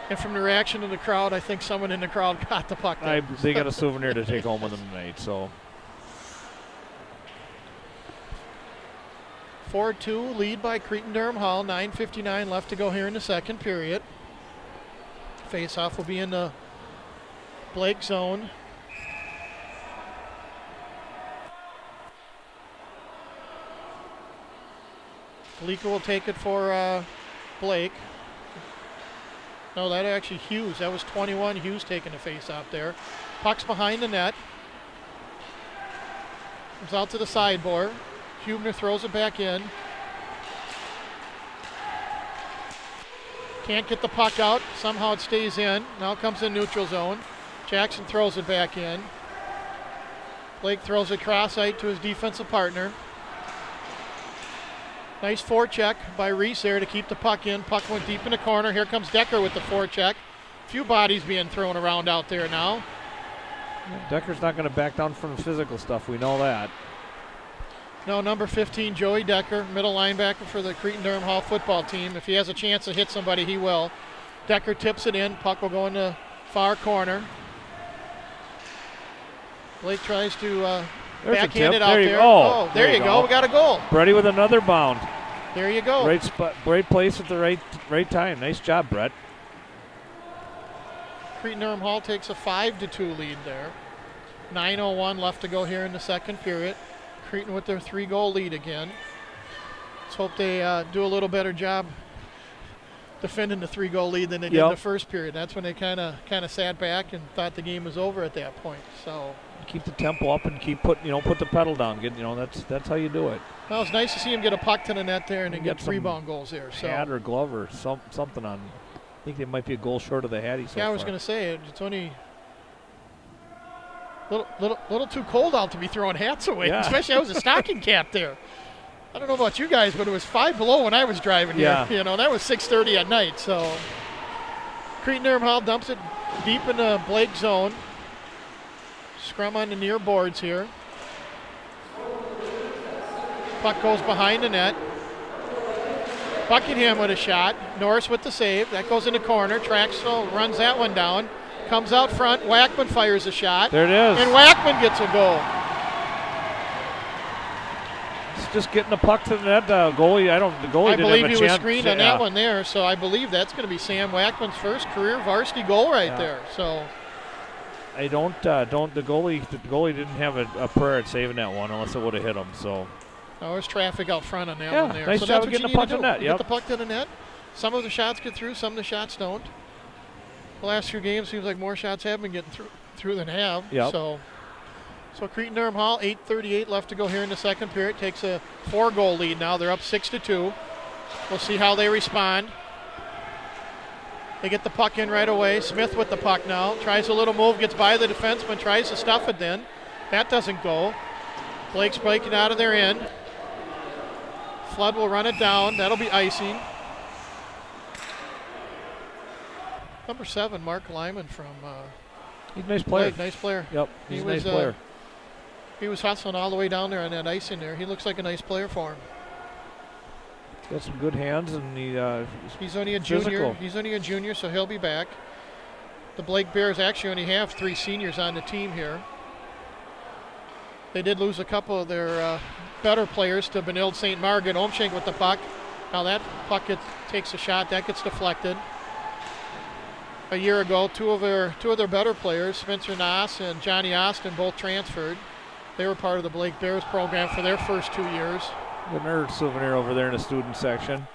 And from the reaction of the crowd, I think someone in the crowd got the puck. They got a souvenir to take home with them tonight, so. 4-2 lead by Cretin-Derham Hall. 9:59 left to go here in the second period. Face-off will be in the Blake zone. Galika will take it for Blake. No, that actually Hughes. That was 21. Hughes taking the face-off there. Puck's behind the net. Comes out to the sideboard. Hubner throws it back in. Can't get the puck out. Somehow it stays in. Now it comes in neutral zone. Jackson throws it back in. Blake throws it cross-ice to his defensive partner. Nice forecheck by Reese there to keep the puck in. Puck went deep in the corner. Here comes Decker with the forecheck. A few bodies being thrown around out there now. Decker's not going to back down from the physical stuff. We know that. No, number 15, Joey Decker, middle linebacker for the Cretin-Derham Hall football team. If he has a chance to hit somebody, he will. Decker tips it in. Puck will go in the far corner. Blake tries to backhand it out there. Oh, there you go. We got a goal. Brady with another bound. There you go. Great spot, great place at the right time. Nice job, Brett. Cretin-Derham Hall takes a 5-2 lead there. 9:01 left to go here in the second period. Cretin with their 3-goal lead again. Let's hope they do a little better job defending the 3-goal lead than they did in the first period. That's when they kind of sat back and thought the game was over at that point. So keep the tempo up and keep put the pedal down. That's how you do it. Well, it's nice to see him get a puck to the net there and then get rebound goals there. So hat or glove or something on. I think they might be a goal short of the Hattie. I was going to say it's only little too cold out to be throwing hats away. Yeah. Especially I was a stocking cap there. I don't know about you guys, but it was 5 below when I was driving here. That was 6:30 at night. So Cretin-Derham Hall dumps it deep in the Blake zone. Scrum on the near boards here. Puck goes behind the net. Buckingham with a shot. Norris with the save. That goes in the corner. Traxel runs that one down. Comes out front. Wackman fires a shot. There it is. And Wackman gets a goal. It's just getting the puck to the net. The goalie didn't have a chance. I believe he was screened on that one there, so I believe that's going to be Sam Wackman's first career varsity goal right there. So I don't the goalie didn't have a prayer at saving that one unless it would have hit him. So there's traffic out front on that one there. Nice so job that's of what getting you the puck need to to the net. Get the puck to the net. Some of the shots get through, some of the shots don't. The last few games seems like more shots have been getting through than have. Yep. So Cretin-Derham Hall, 8:38 left to go here in the second period. Takes a 4-goal lead now. They're up 6-2. We'll see how they respond. They get the puck in right away. Smith with the puck now. Tries a little move, gets by the defenseman, tries to stuff it then. That doesn't go. Blake's breaking out of their end. Flood will run it down. That'll be icing. Number 7, Mark Lyman from he's a nice player. Blake. Nice player. Yep, he's a nice player. He was hustling all the way down there on that icing there. He looks like a nice player for him. Got some good hands, and he's only a physical. junior. He's only a junior, so he'll be back. The Blake Bears actually only have 3 seniors on the team here. They did lose a couple of their better players to Benilde St. Margaret. Omschenk with the puck. Now that puck takes a shot. That gets deflected. A year ago, two of their better players, Spencer Noss and Johnny Austin, both transferred. They were part of the Blake Bears program for their first 2 years. The nerd souvenir over there in the student section.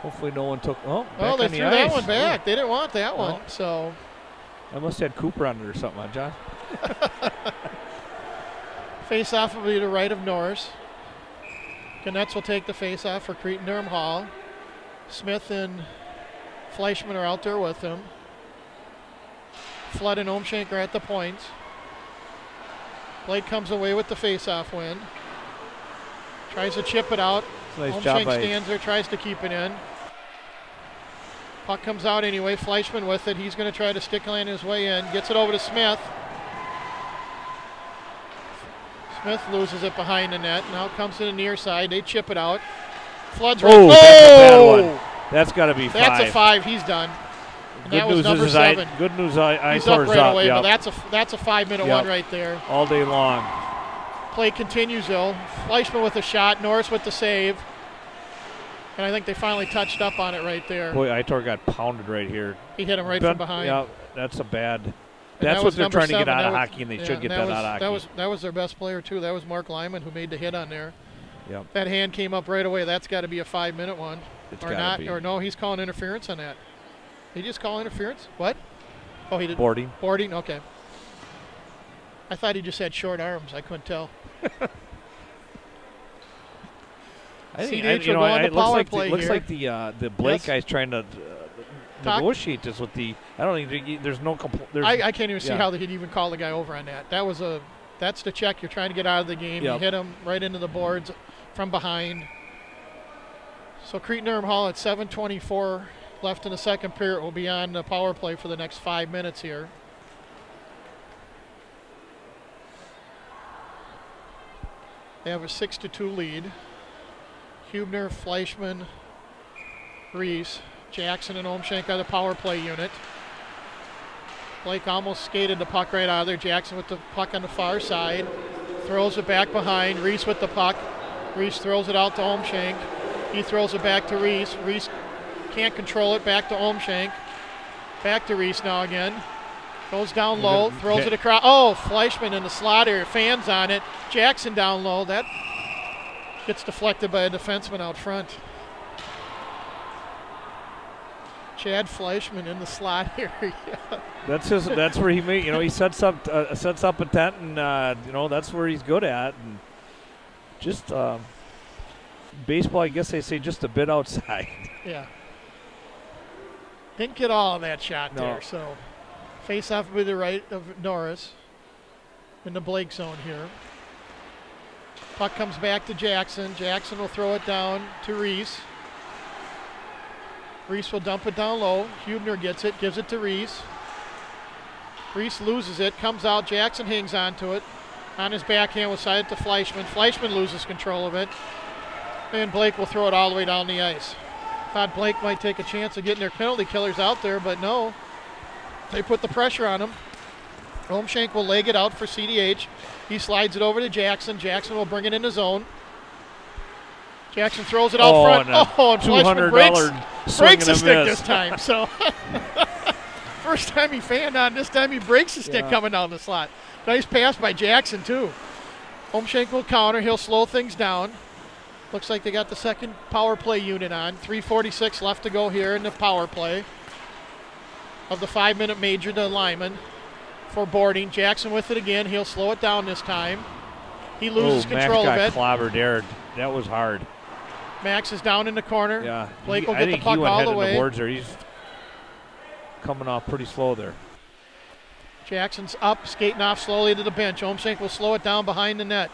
Hopefully no one took. Oh, they threw that one back. They didn't want that one. So I must have had Cooper on it or something, huh, John? Face-off will be to right of Norris. Canucks will take the face-off for Cretin-Derham Hall. Smith and Fleischman are out there with him. Flood and Omschenk are at the points. Blake comes away with the face-off win. Tries to chip it out. Nice job Omschenk stands there, tries to keep it in. Puck comes out anyway. Fleischman with it. He's going to try to stick land his way in. Gets it over to Smith. Smith loses it behind the net. Now comes to the near side. They chip it out. Flood's right. Oh, that's a bad one. That's got to be 5. That's a 5. He's done. And good that was news number is 7. Good news. He's up right away, yep. but that's a 5-minute one right there. All day long. Play continues though. Fleischman with a shot. Norris with the save. And I think they finally touched up on it right there. Boy, Aitor got pounded right here. He hit him right from behind. Yeah, that's a bad. That's what they're trying to get out of hockey, and they should get that out of hockey. That was their best player too. That was Mark Lyman who made the hit on there. Yep. That hand came up right away. That's got to be a 5-minute one. It's or not? Or no? He's calling interference on that. Did he just call interference? What? Oh, he did. Boarding. Boarding. Okay. I thought he just had short arms. I couldn't tell. I think CDH will go on the power play looks here. like the Blake guy's trying to negotiate this with the. I don't think there's no. I can't even see how they could even call the guy over on that. That's the check. You're trying to get out of the game. Yep. You hit him right into the boards from behind. So Cretin-Derham Hall at 7:24 left in the second period will be on the power play for the next 5 minutes here. They have a 6-2 lead. Hubner, Fleischman, Reese, Jackson, and Omschenk are the power play unit. Blake almost skated the puck right out of there. Jackson with the puck on the far side. Throws it back behind. Reese with the puck. Reese throws it out to Omschenk. He throws it back to Reese. Reese can't control it. Back to Omschenk. Back to Reese now again. Goes down low. Throws it across. Oh, Fleischman in the slot area. Fans on it. Jackson down low. That gets deflected by a defenseman out front. Chad Fleischman in the slot area. That's where he made. He sets up a tent, and that's where he's good at. And just baseball, I guess they say, just a bit outside. Yeah. Didn't get all of that shot there. So face off with the right of Norris in the Blake zone here. Puck comes back to Jackson. Jackson will throw it down to Reese. Reese will dump it down low. Hubner gets it, gives it to Reese. Reese loses it, comes out. Jackson hangs on to it. On his backhand will side it to Fleischman. Fleischman loses control of it. And Blake will throw it all the way down the ice. Thought Blake might take a chance of getting their penalty killers out there, but no. They put the pressure on him. Omschenk will leg it out for CDH. He slides it over to Jackson. Jackson will bring it in the zone. Jackson throws it out front. And Fleischman breaks the stick miss. this time. So first time he fanned on, this time he breaks the stick coming down the slot. Nice pass by Jackson too. Omschenk will counter. He'll slow things down. Looks like they got the second power play unit on. 3:46 left to go here in the power play. of the 5-minute major to Lyman for boarding. Jackson with it again. He'll slow it down this time. He loses control of it. Max got clobbered there. That was hard. Max is down in the corner. Yeah. Blake will get the puck all the way. The boards there. He's coming off pretty slow there. Jackson's up, skating off slowly to the bench. Omsink will slow it down behind the net.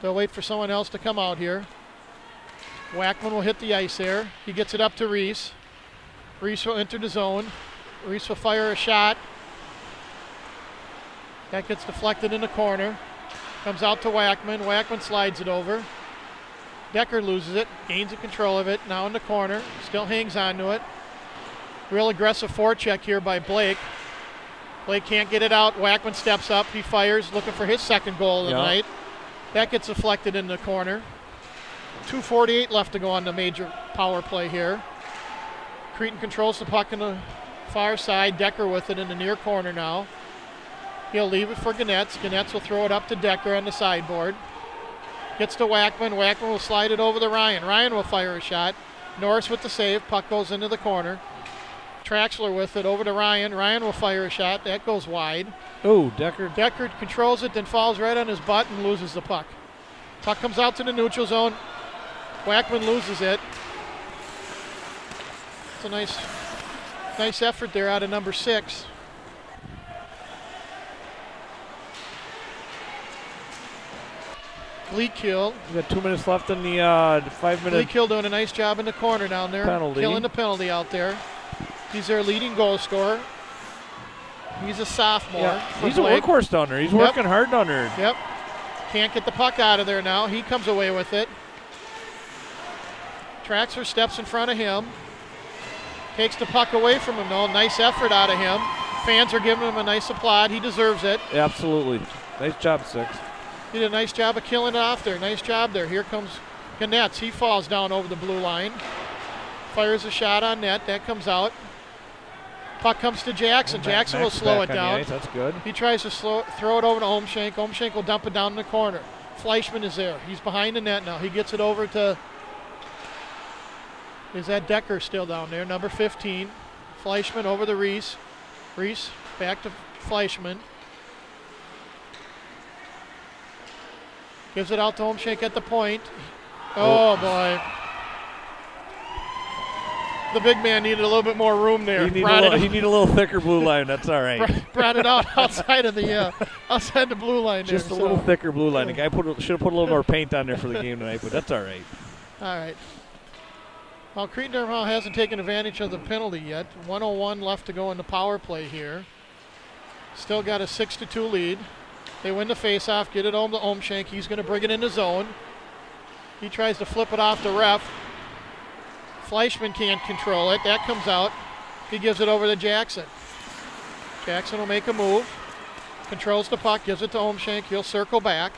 They'll wait for someone else to come out here. Wackman will hit the ice there. He gets it up to Reese. Reese will enter the zone. Reese will fire a shot. That gets deflected in the corner. Comes out to Wackman. Wackman slides it over. Decker loses it, gains control of it. Now in the corner, still hangs on to it. Real aggressive forecheck here by Blake. Blake can't get it out. Wackman steps up. He fires, looking for his second goal of the night. That gets deflected in the corner. 2:48 left to go on the major power play here. Cretin controls the puck on the far side. Decker with it in the near corner now. He'll leave it for Ganetz. Ganetz will throw it up to Decker on the sideboard. Gets to Wackman. Wackman will slide it over to Ryan. Ryan will fire a shot. Norris with the save. Puck goes into the corner. Traxler with it over to Ryan. Ryan will fire a shot. That goes wide. Oh, Decker. Decker controls it, then falls right on his butt and loses the puck. Puck comes out to the neutral zone. Wackman loses it. It's a nice effort there out of number 6. Gleekill. We got 2 minutes left in the 5-minute. Gleekill doing a nice job in the corner down there. Penalty. Killing the penalty out there. He's their leading goal scorer. He's a sophomore. Yeah. He's Blake. A workhorse down there. He's working hard down there. Yep. Can't get the puck out of there now. He comes away with it. Traxler steps in front of him. Takes the puck away from him, though. Nice effort out of him. Fans are giving him a nice applaud. He deserves it. Absolutely. Nice job, 6. He did a nice job of killing it off there. Nice job there. Here comes Ganetz. He falls down over the blue line. Fires a shot on net. That comes out. Puck comes to Jackson. Jackson will slow it down. That's good. He tries to throw it over to Omshank. Omshank will dump it down in the corner. Fleischman is there. He's behind the net now. He gets it over to... Is that Decker still down there? Number 15. Fleischman over to Reese. Reese back to Fleischman. Gives it out to Omshank at the point. Oh, boy. The big man needed a little bit more room there. He needed a little thicker blue line. That's all right. Brought it out outside of the blue line there. Just a little thicker blue line. The guy should have put a little more paint on there for the game tonight, but that's all right. All right. Well, Cretin-Derham hasn't taken advantage of the penalty yet. 1:01 left to go in the power play here. Still got a 6-2 lead. They win the faceoff, get it home to Omshank. He's going to bring it in the zone. He tries to flip it off the ref. Fleischman can't control it. That comes out. He gives it over to Jackson. Jackson will make a move. Controls the puck, gives it to Omshank. He'll circle back.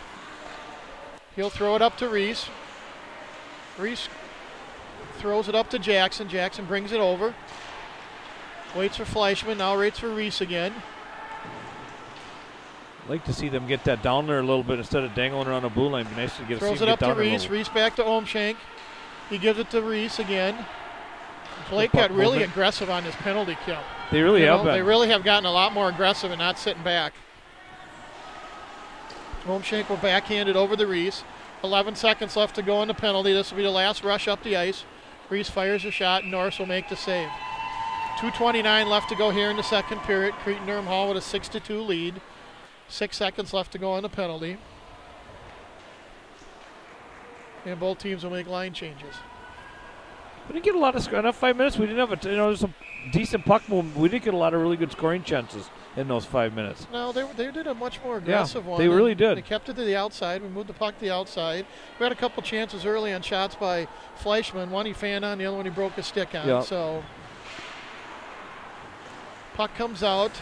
He'll throw it up to Reese. Reese throws it up to Jackson. Jackson brings it over. Waits for Fleischman. Now waits for Reese again. I'd like to see them get that down there a little bit instead of dangling around the blue line. It'd be nice to get Throws it up to Reese. Reese back to Omshank. He gives it to Reese again. Blake got really aggressive on his penalty kill. They really have been. They really have gotten a lot more aggressive and not sitting back. Omshank will backhand it over to Reese. 11 seconds left to go in the penalty. This will be the last rush up the ice. Reese fires a shot, and Norris will make the save. 2:29 left to go here in the second period. Cretin-Derham Hall with a 6-2 lead. 6 seconds left to go on the penalty. And both teams will make line changes. We didn't get a lot of enough 5 minutes. We didn't have there's some decent puck movement. We didn't get a lot of really good scoring chances in those 5 minutes. No, they did a much more aggressive one. They really did. They kept it to the outside. We moved the puck to the outside. We had a couple chances early on shots by Fleischman. One he fanned on, the other one he broke his stick on. Yep. So puck comes out.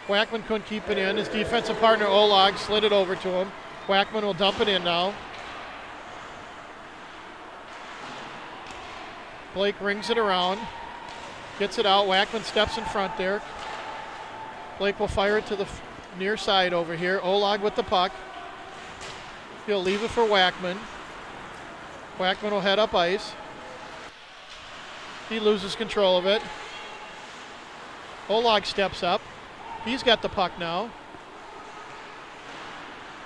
Wackman couldn't keep it in. His defensive partner Olag slid it over to him. Wackman will dump it in now. Blake rings it around, gets it out. Wackman steps in front there. Blake will fire it to the near side over here. Olag with the puck. He'll leave it for Wackman. Wackman will head up ice. He loses control of it. Olag steps up. He's got the puck now.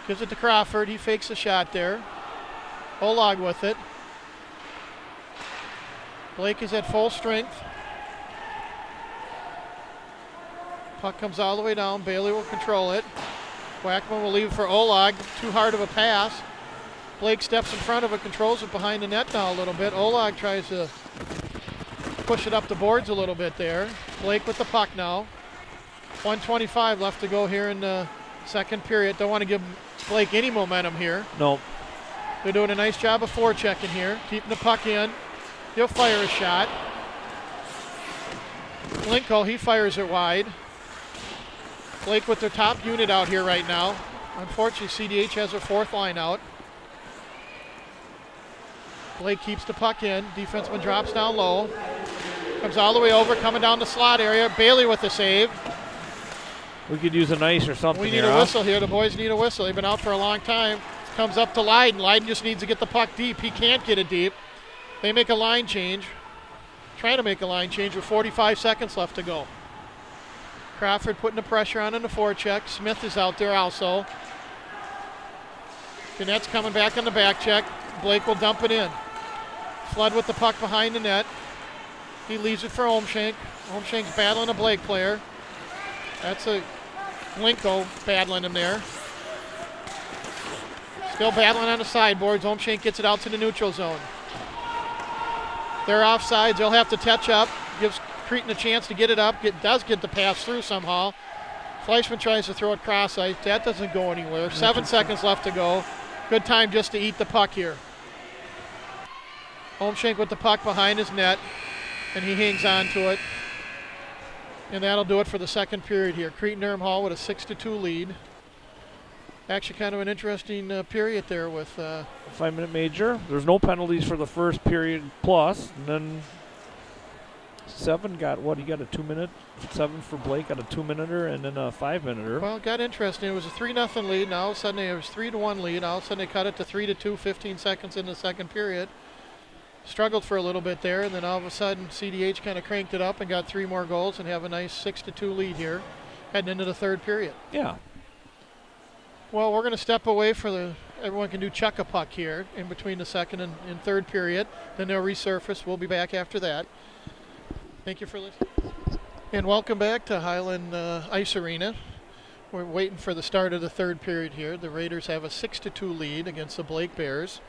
Gives it to Crawford. He fakes a shot there. Olag with it. Blake is at full strength. Puck comes all the way down. Bailey will control it. Wackman will leave for Olag. Too hard of a pass. Blake steps in front of it, controls it behind the net now a little bit. Olag tries to push it up the boards a little bit there. Blake with the puck now. 1:25 left to go here in the second period. Don't want to give Blake any momentum here. No. They're doing a nice job of forechecking here, keeping the puck in. He'll fire a shot. Linko, he fires it wide. Blake with their top unit out here right now. Unfortunately, CDH has their fourth line out. Blake keeps the puck in. Defenseman drops down low. Comes all the way over, coming down the slot area. Bailey with the save. We could use an ice or something. We need a whistle here. The boys need a whistle. They've been out for a long time. Comes up to Leiden. Leiden just needs to get the puck deep. He can't get it deep. They make a line change. Trying to make a line change with 45 seconds left to go. Crawford putting the pressure on in the forecheck. Smith is out there also. Ganette's coming back on the back check. Blake will dump it in. Flood with the puck behind the net. He leaves it for Olmshank. Olmshank's battling a Blake player. That's a Linko battling him there. Still battling on the sideboards. Olmshank gets it out to the neutral zone. They're offsides. They'll have to touch up. Gives Cretin a chance to get it up. Does get the pass through somehow. Fleischman tries to throw it cross ice. That doesn't go anywhere. 7 seconds left to go. Good time just to eat the puck here. Olmshank with the puck behind his net, and he hangs on to it. And that'll do it for the second period here. Cretin-Durham Hall with a 6-2 lead. Actually kind of an interesting period there with 5-minute major. There's no penalties for the first period plus. And then 7 got what? He got a 2-minute. 7 for Blake got a 2-minuter and then a 5-minuter. Well, it got interesting. It was a 3-0 lead. Now all of a sudden it was 3-1 lead. All of a sudden they cut it to 3-2, 15 seconds in the second period. Struggled for a little bit there, and then all of a sudden CDH kind of cranked it up and got 3 more goals and have a nice 6-2 lead here heading into the third period. Yeah. Well, we're going to step away for everyone can do chuck a puck here in between the second and third period. Then they'll resurface. We'll be back after that. Thank you for listening. And welcome back to Highland Ice Arena. We're waiting for the start of the third period here. The Raiders have a 6-2 lead against the Blake Bears.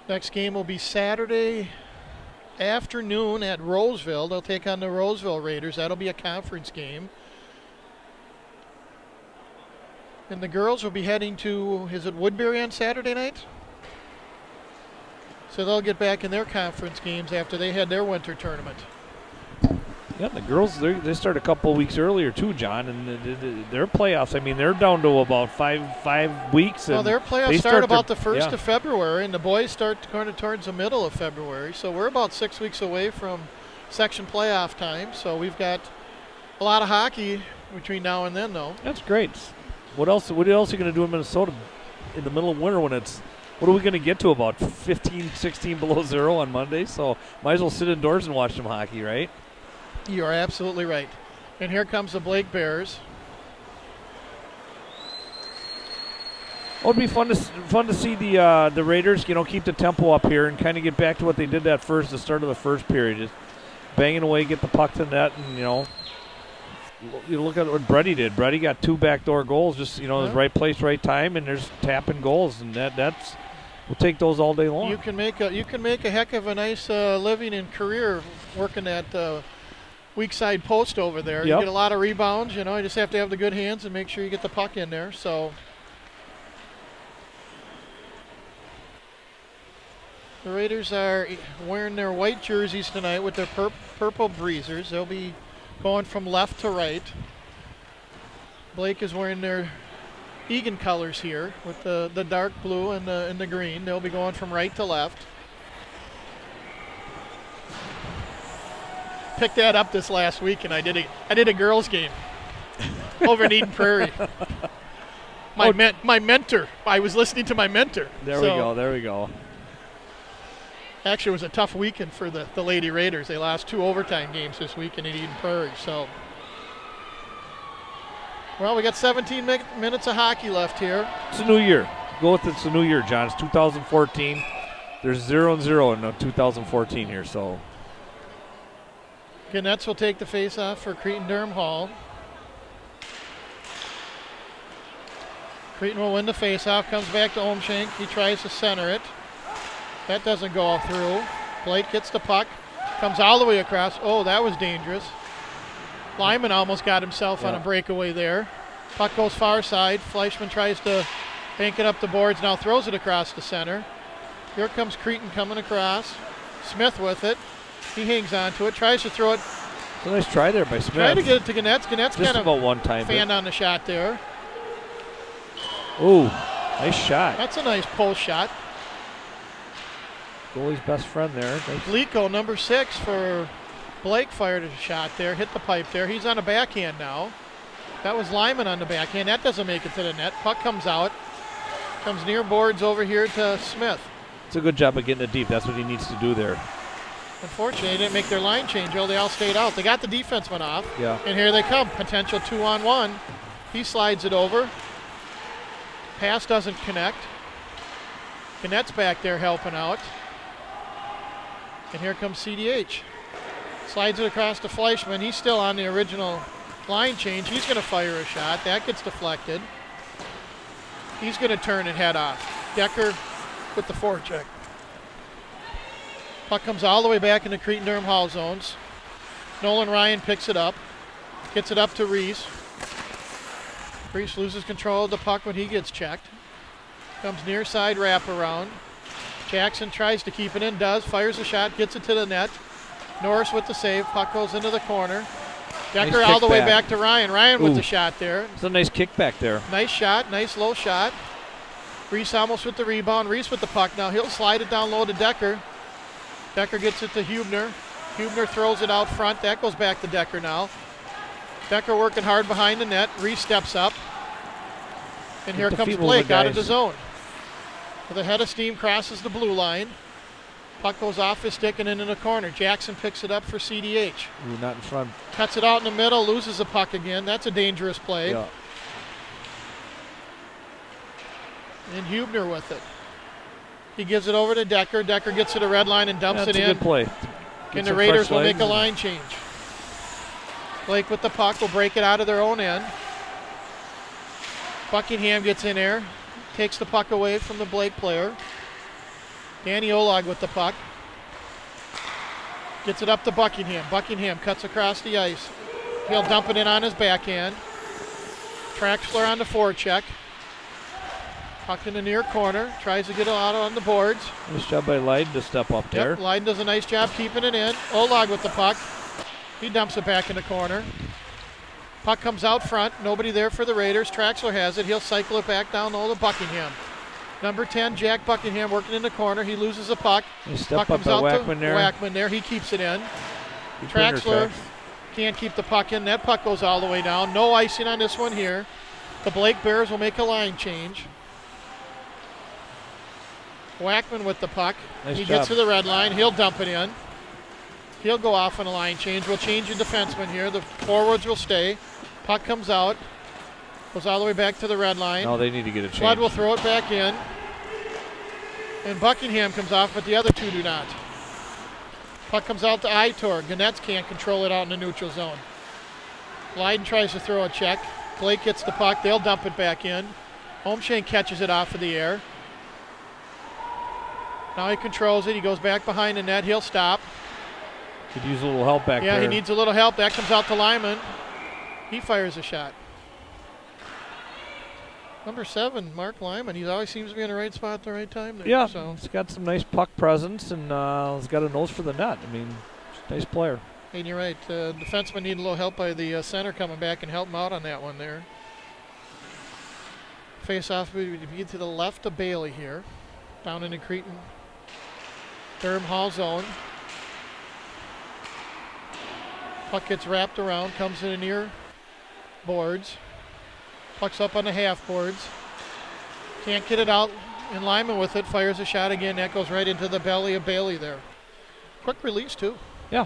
Next game will be Saturday afternoon at Roseville. They'll take on the Roseville Raiders. That'll be a conference game. And the girls will be heading to, is it Woodbury on Saturday night? So they'll get back in their conference games after they had their winter tournament. Yeah, the girls, they start a couple weeks earlier too, John, and their playoffs, I mean, they're down to about five weeks. Well, their playoffs start about the 1st of February, and the boys start kind of towards the middle of February. So we're about 6 weeks away from section playoff time. So we've got a lot of hockey between now and then, though. That's great. What else are you going to do in Minnesota in the middle of winter when it's, what are we going to get to, about 15, 16 below zero on Monday? So might as well sit indoors and watch some hockey, right? You are absolutely right. And here comes the Blake Bears. It would be fun to see the Raiders, keep the tempo up here and kind of get back to what they did the start of the first period, just banging away, get the puck to the net, and you look at what Brady did. Brady got 2 backdoor goals, just his right place, right time, and there's tapping goals, and that's we'll take those all day long. You can make a heck of a nice living and career working that weak side post over there. Yep. You get a lot of rebounds. You just have to have the good hands and make sure you get the puck in there. So the Raiders are wearing their white jerseys tonight with their purple breezers. They'll be going from left to right. Blake is wearing their Egan colors here with the dark blue and the green. They'll be going from right to left. Picked that up this last week, and I did a girls game over in Eden Prairie. My mentor. I was listening to my mentor. There we go. Actually, it was a tough weekend for the Lady Raiders. They lost 2 overtime games this weekend in Eden Prairie. So, well, we got 17 minutes of hockey left here. It's a new year. Go with it's a new year, John. It's 2014. There's 0-0 in 2014 here, so. Ganetz will take the face-off for Cretin-Durham Hall. Cretin will win the face-off, comes back to Olmshank. He tries to center it. That doesn't go through. Blake gets the puck, comes all the way across. Oh, that was dangerous. Lyman almost got himself on a breakaway there. Puck goes far side. Fleischman tries to bank it up the boards, now throws it across the center. Here comes Cretin coming across. Smith with it. He hangs on to it, tries to throw it. It's a nice try there by Smith. Trying to get it to Ganetz. Ganetz Just kind about of one time fanned on the shot there. Ooh, nice shot. That's a nice post shot. Goalie's best friend there. Nice. Glico, number 6 for Blake, fired a shot there, hit the pipe there. He's on a backhand now. That was Lyman on the backhand. That doesn't make it to the net. Puck comes out. Comes near boards over here to Smith. It's a good job of getting it deep. That's what he needs to do there. Unfortunately, they didn't make their line change. Oh, they all stayed out. They got the defenseman off. Yeah. And here they come. Potential 2-on-1. He slides it over. Pass doesn't connect. Ganetz back there helping out. And here comes CDH. Slides it across to Fleischman. He's still on the original line change. He's going to fire a shot. That gets deflected. He's going to turn and head off. Decker with the forecheck. Puck comes all the way back into Cretin-Durham Hall zones. Nolan Ryan picks it up. Gets it up to Reese. Reese loses control of the puck when he gets checked. Comes near side wraparound. Jackson tries to keep it in, does. Fires a shot, gets it to the net. Norris with the save. Puck goes into the corner. Decker nice all the way back. back to Ryan. Ryan with the shot there. It's a nice kick back there. Nice shot, nice low shot. Reese almost with the rebound. Reese with the puck now. He'll slide it down low to Decker. Decker gets it to Hubner. Hubner throws it out front. That goes back to Decker now. Decker working hard behind the net. Reese steps up. And here comes Blake out of the zone. With a head of steam, crosses the blue line. Puck goes off his stick and into the corner. Jackson picks it up for CDH. Ooh, not in front. Cuts it out in the middle, loses the puck again. That's a dangerous play. Yeah. And Hubner with it. He gives it over to Decker. Decker gets to the red line and dumps it in. That's a good play. And the Raiders will make a line change. Blake with the puck will break it out of their own end. Buckingham gets in there. Takes the puck away from the Blake player. Danny Olag with the puck. Gets it up to Buckingham. Buckingham cuts across the ice. He'll dump it in on his backhand. Traxler on the forecheck. Puck in the near corner. Tries to get it out on the boards. Nice job by Leiden to step up there. Yep, Leiden does a nice job keeping it in. Olag with the puck. He dumps it back in the corner. Puck comes out front. Nobody there for the Raiders. Traxler has it. He'll cycle it back down low to Buckingham. Number 10, Jack Buckingham working in the corner. He loses the puck. Puck comes out to Wackman there. He keeps it in. Traxler can't keep the puck in. That puck goes all the way down. No icing on this one here. The Blake Bears will make a line change. Wackman with the puck. Nice he job. gets to the red line. He'll dump it in. He'll go off on a line change. We'll change the defenseman here. The forwards will stay. Puck comes out. Goes all the way back to the red line. No, they need to get a change. Flood will throw it back in. And Buckingham comes off, but the other two do not. Puck comes out to Aitor. Ganetz can't control it out in the neutral zone. Leiden tries to throw a check. Blake gets the puck. They'll dump it back in. Holmshank catches it off of the air. Now he controls it. He goes back behind the net. He'll stop. Could use a little help back there. Yeah, he needs a little help. That comes out to Lyman. He fires a shot. Number 7, Mark Lyman. He always seems to be in the right spot at the right time there. Yeah, so. He's got some nice puck presence, and he's got a nose for the net. I mean, nice player. And you're right. Defensemen need a little help by the center coming back and help him out on that one there. Face-off would be to the left of Bailey here. Down in the Cretin-Durham Hall zone. Puck gets wrapped around, comes in the near boards. Puck's up on the half boards. Can't get it out. And Lyman with it, fires a shot again. That goes right into the belly of Bailey there. Quick release, too. Yeah.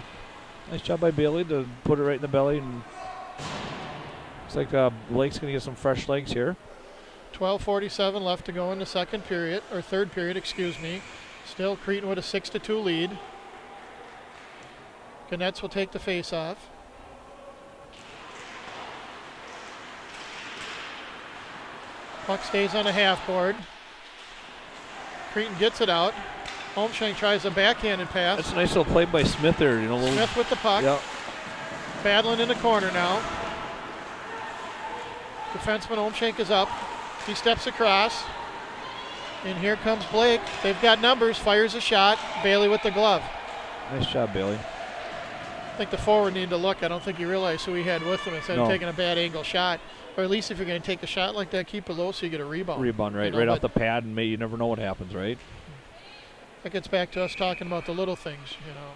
Nice job by Bailey to put it right in the belly. And looks like Blake's going to get some fresh legs here. 12:47 left to go in the second period, or third period, excuse me. Still Cretin with a 6-2 lead. Ganetz will take the face-off. Puck stays on the half board. Cretin gets it out. Holmschenk tries a backhanded pass. That's a nice little play by Smith there. You know, Smith with the puck. Yep. Battling in the corner now. Defenseman Holmschenk is up. He steps across. And here comes Blake. They've got numbers. Fires a shot. Bailey with the glove. Nice job, Bailey. I think the forward needed to look. I don't think he realized who he had with him instead of taking a bad angle shot. Or at least if you're going to take a shot like that, keep it low so you get a rebound. Rebound, right, right off the pad, and you never know what happens, right? That gets back to us talking about the little things, you know,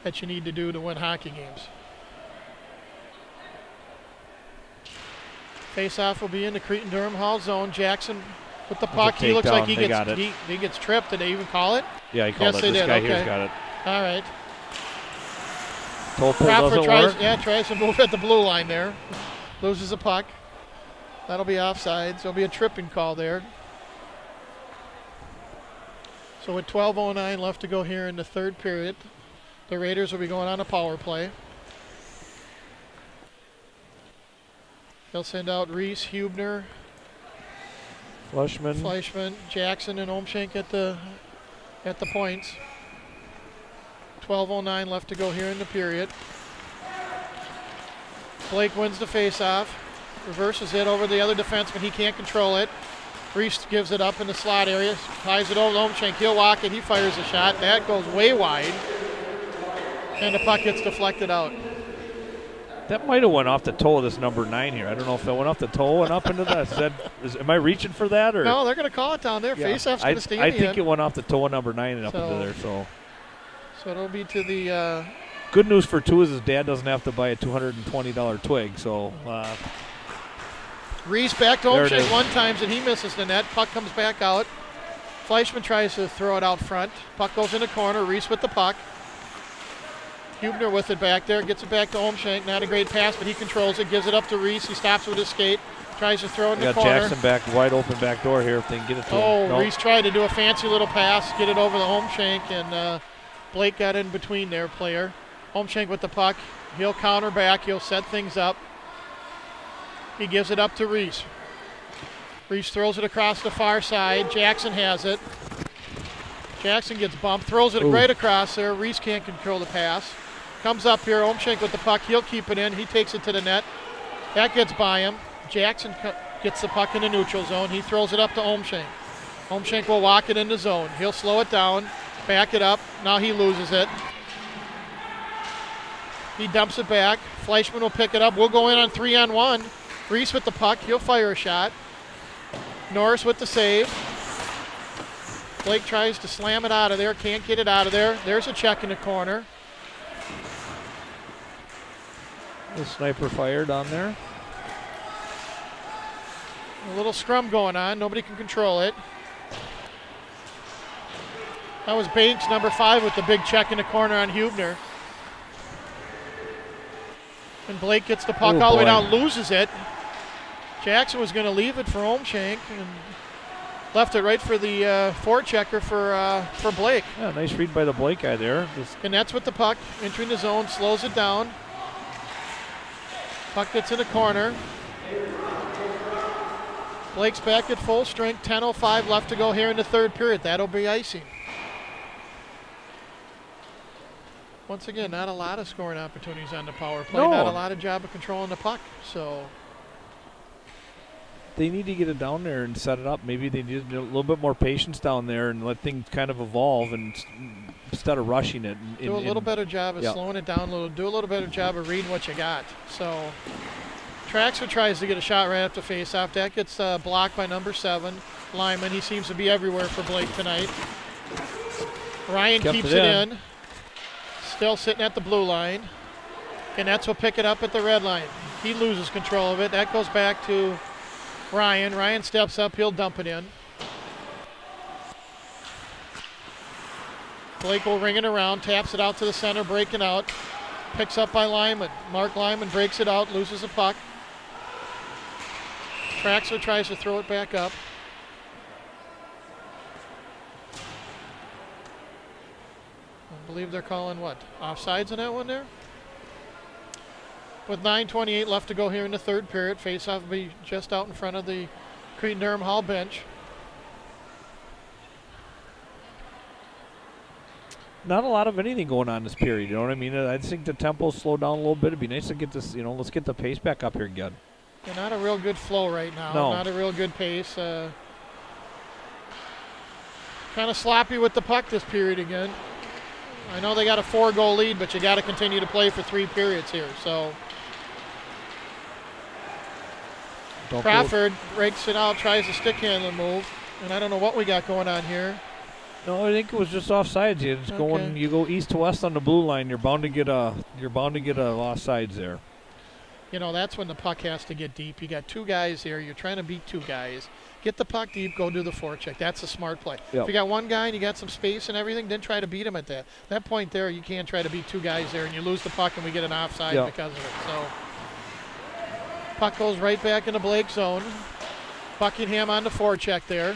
that you need to do to win hockey games. Face-off will be in the Cretin-Durham Hall zone. Jackson with the puck. He looks like he gets tripped. Did they even call it? Yeah, he called it. This guy here's got it. All right. Toe pull doesn't work. Yeah, tries to move at the blue line there. Loses the puck. That'll be offsides. There'll be a tripping call there. So with 12:09 left to go here in the third period, the Raiders will be going on a power play. They'll send out Reese, Hubner, Fleischman, Jackson, and Holmschenk at the points. 12:09 left to go here in the period. Blake wins the face-off, reverses it over the other defenseman. He can't control it. Reese gives it up in the slot area, ties it over to Holmschenk. He'll walk it. He fires a shot. That goes way wide, and the puck gets deflected out. That might have went off the toe of this number 9 here. I don't know if it went off the toe and up into that. Am I reaching for that? Or? No, they're going to call it down there. Yeah. Face-off's going to stay in. I think it went off the toe of number 9 and up into there. So it'll be to the... Good news for two is his dad doesn't have to buy a $220 twig. So Reese back to Holmschenk one time, and he misses the net. Puck comes back out. Fleischman tries to throw it out front. Puck goes in the corner. Reese with the puck. Hubner with it back there. Gets it back to Holmschenk. Not a great pass, but he controls it. Gives it up to Reese. He stops with his skate. Tries to throw it in the corner. Got Jackson back, wide open back door here if they can get it to him. No. Reese tried to do a fancy little pass, get it over the Holmschenk, and Blake got in between their player. Holmschenk with the puck. He'll counter back. He'll set things up. He gives it up to Reese. Reese throws it across the far side. Jackson has it. Jackson gets bumped. Throws it right across there. Reese can't control the pass. Comes up here. Holmschenk with the puck. He'll keep it in. He takes it to the net. That gets by him. Jackson gets the puck in the neutral zone. He throws it up to Holmschenk. Holmschenk will walk it in the zone. He'll slow it down. Back it up. Now he loses it. He dumps it back. Fleischman will pick it up. We'll go in on 3-on-1. Reese with the puck. He'll fire a shot. Norris with the save. Blake tries to slam it out of there. Can't get it out of there. There's a check in the corner. The sniper fired on there. A little scrum going on. Nobody can control it. That was Banks, number 5, with the big check in the corner on Hubner. And Blake gets the puck all the way down, loses it. Jackson was going to leave it for Holmschenk and left it right for the forechecker for Blake. Yeah, nice read by the Blake guy there. And that's with the puck entering the zone, slows it down. Puck gets in the corner. Blake's back at full strength. 10:05 left to go here in the third period. That'll be icing. Once again, not a lot of scoring opportunities on the power play. Not a lot of job of controlling the puck. So they need to get it down there and set it up. Maybe they need a little bit more patience down there and let things kind of evolve and instead of rushing it. Do a little better job of slowing it down a little. Do a little better job of reading what you got. So Traxler tries to get a shot right after face-off. That gets blocked by number 7, Lyman. He seems to be everywhere for Blake tonight. Ryan keeps it in. Still sitting at the blue line. And that's will pick it up at the red line. He loses control of it. That goes back to Ryan. Ryan steps up. He'll dump it in. Blake will ring it around, taps it out to the center, breaking out. Picks up by Lyman. Mark Lyman breaks it out, loses the puck. Traxler tries to throw it back up. I believe they're calling what? Offsides in that one there? With 9:28 left to go here in the third period, faceoff will be just out in front of the Cretin-Derham Hall bench. Not a lot of anything going on this period, you know what I mean? I just think the tempo slowed down a little bit. It'd be nice to get this, let's get the pace back up here again. Yeah, not a real good flow right now. No. Not a real good pace. Kind of sloppy with the puck this period again. I know they got a 4-goal lead, but you got to continue to play for 3 periods here. So Crawford breaks it out, tries to stick handle move, and I don't know what we got going on here. No, I think it was just offsides. You go east to west on the blue line. You're bound to get a offsides there. That's when the puck has to get deep. You got 2 guys here. You're trying to beat 2 guys. Get the puck deep. Go do the forecheck. That's a smart play. Yep. If you got 1 guy and you got some space and everything, then try to beat him at that point there. You can't try to beat 2 guys there, and you lose the puck, and we get an offside because of it. So puck goes right back into Blake's zone. Buckingham on the forecheck there.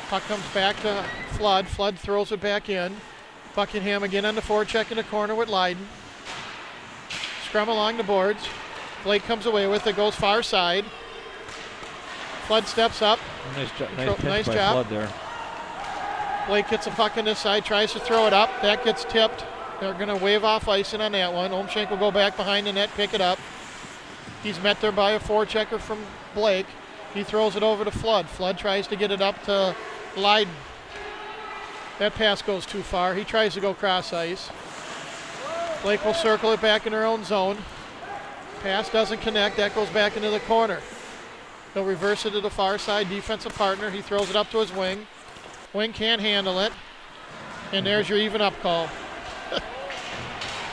Puck comes back to Flood. Flood throws it back in. Buckingham again on the forecheck in the corner with Leiden. Scrum along the boards. Blake comes away with it, goes far side. Flood steps up. Nice job. Flood there. Blake gets a puck on this side, tries to throw it up. That gets tipped. They're going to wave off icing on that one. Omshank will go back behind the net, pick it up. He's met there by a forechecker from Blake. He throws it over to Flood. Flood tries to get it up to Leiden. That pass goes too far. He tries to go cross ice. Blake will circle it back in their own zone. Pass doesn't connect. That goes back into the corner. He'll reverse it to the far side. Defensive partner. He throws it up to his wing. Wing can't handle it. And there's your even up call.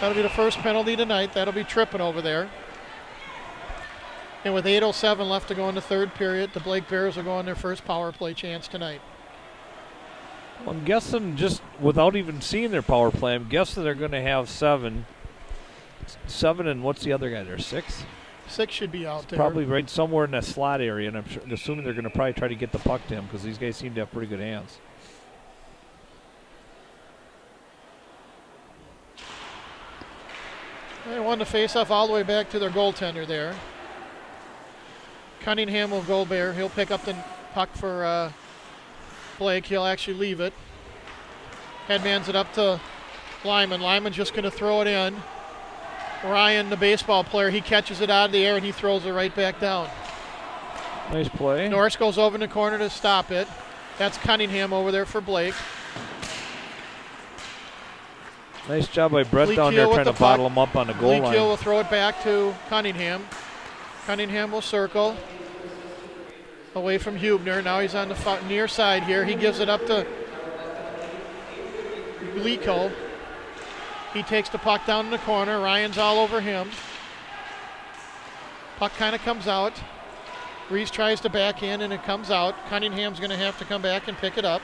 That'll be the first penalty tonight. That'll be tripping over there. And with 8:07 left to go in the third period, the Blake Bears will go on their first power play chance tonight. Well, I'm guessing, just without even seeing their power play, I'm guessing they're going to have 7. 7 and what's the other guy there, 6? 6 should be out there. Probably right somewhere in that slot area, and I'm assuming they're going to probably try to get the puck to him because these guys seem to have pretty good hands. They won the faceoff all the way back to their goaltender there. Cunningham will go there. He'll pick up the puck for Blake. He'll actually leave it. Headmans it up to Lyman. Lyman's just going to throw it in. Ryan, the baseball player, he catches it out of the air and he throws it right back down. Nice play. Norris goes over in the corner to stop it. That's Cunningham over there for Blake. Nice job by Brett Lee down Keel there with trying the to bottle puck. him up on the goal Lee line. Keel will throw it back to Cunningham. Cunningham will circle. Away from Hubner. Now he's on the near side here. He gives it up to Glico. He takes the puck down in the corner. Ryan's all over him. Puck kind of comes out. Reese tries to back in and it comes out. Cunningham's going to have to come back and pick it up.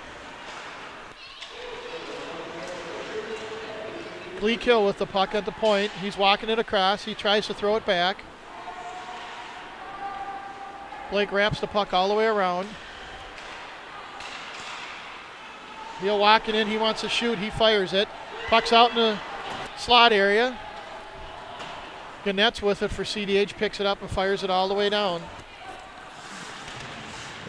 Glico with the puck at the point. He's walking it across. He tries to throw it back. Blake wraps the puck all the way around. He'll walk it in. He wants to shoot. He fires it. Puck's out in the slot area. Gannett's with it for CDH. Picks it up and fires it all the way down.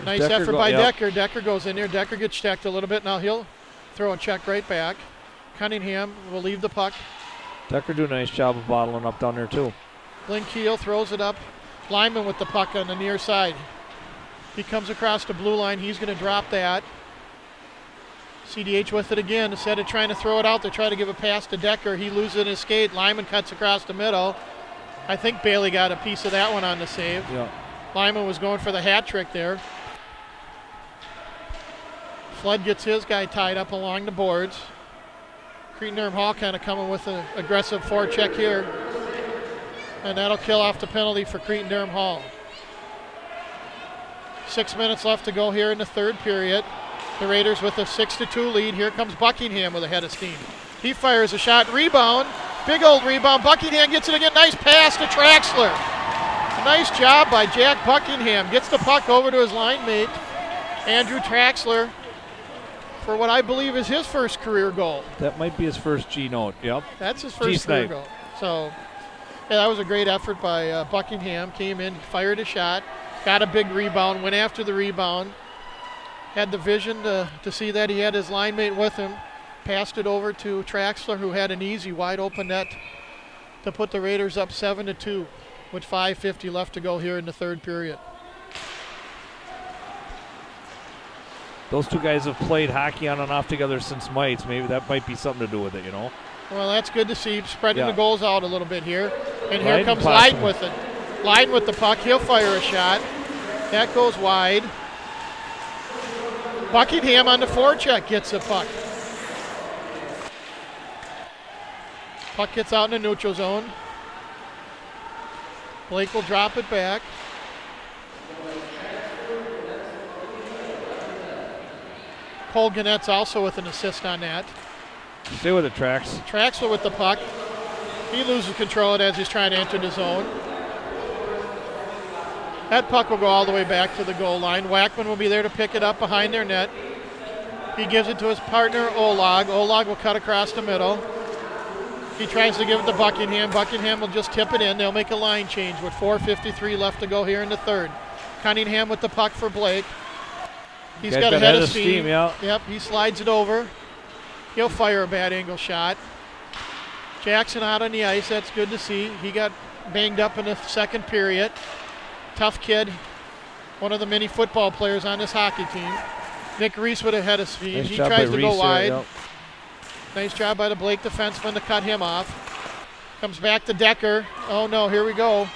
Nice Decker effort by Decker. Decker goes in there. Decker gets checked a little bit. Now he'll throw a check right back. Cunningham will leave the puck. Decker do a nice job of bottling up down there too. Lynn Keel throws it up. Lyman with the puck on the near side. He comes across the blue line. He's going to drop that. CDH with it again. Instead of trying to throw it out, they try to give a pass to Decker. He loses it in his skate. Lyman cuts across the middle. I think Bailey got a piece of that one on the save. Yeah. Lyman was going for the hat trick there. Flood gets his guy tied up along the boards. Cretin-Derham Hall kind of coming with an aggressive forecheck here. And that'll kill off the penalty for Cretin-Derham Hall. 6 minutes left to go here in the third period. The Raiders with a 6-2 lead. Here comes Buckingham with a head of steam. He fires a shot, rebound, big old rebound. Buckingham gets it again. Nice pass to Traxler. Nice job by Jack Buckingham. Gets the puck over to his line mate, Andrew Traxler, for what I believe is his first career goal. That might be his first G note. Yep. That's his first career goal. So, yeah, that was a great effort by Buckingham. Came in, fired a shot, got a big rebound, went after the rebound, had the vision to see that he had his line mate with him, passed it over to Traxler, who had an easy, wide open net to put the Raiders up 7-2 with 5:50 left to go here in the third period. Those two guys have played hockey on and off together since mites. Maybe that might be something to do with it, you know? Well, that's good to see. Spreading the goals out a little bit here. And here Leiden comes Leiden with it. Leiden with the puck. He'll fire a shot. That goes wide. Buckingham on the forecheck gets the puck. Puck gets out in the neutral zone. Blake will drop it back. Cole Gannett's also with an assist on that. Stay with it, Trax. Traxler with the puck. He loses control of it as he's trying to enter the zone. That puck will go all the way back to the goal line. Wackman will be there to pick it up behind their net. He gives it to his partner, Olag. Olag will cut across the middle. He tries to give it to Buckingham. Buckingham will just tip it in. They'll make a line change with 4:53 left to go here in the third. Cunningham with the puck for Blake. He's got a head of steam. Yep, he slides it over. He'll fire a bad angle shot. Jackson out on the ice. That's good to see. He got banged up in the second period. Tough kid. One of the many football players on this hockey team. Nick Reese with a head of steam. Nice he job tries by to go Reese wide. there, yep. Nice job by the Blake defenseman to cut him off. Comes back to Decker. Oh no, here we go.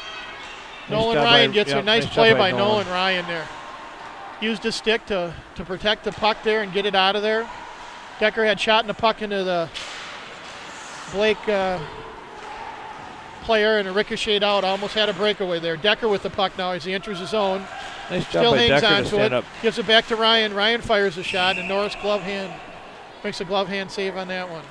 Nolan Ryan gets a nice play by Nolan Ryan there. Used his stick to protect the puck there and get it out of there. Decker had shot the puck into the Blake player and a ricocheted out. Almost had a breakaway there. Decker with the puck now as he enters his zone. Nice job Still by hangs Decker on to to stand it. up. Gives it back to Ryan. Ryan fires a shot and Norris glove hand makes a glove hand save on that one.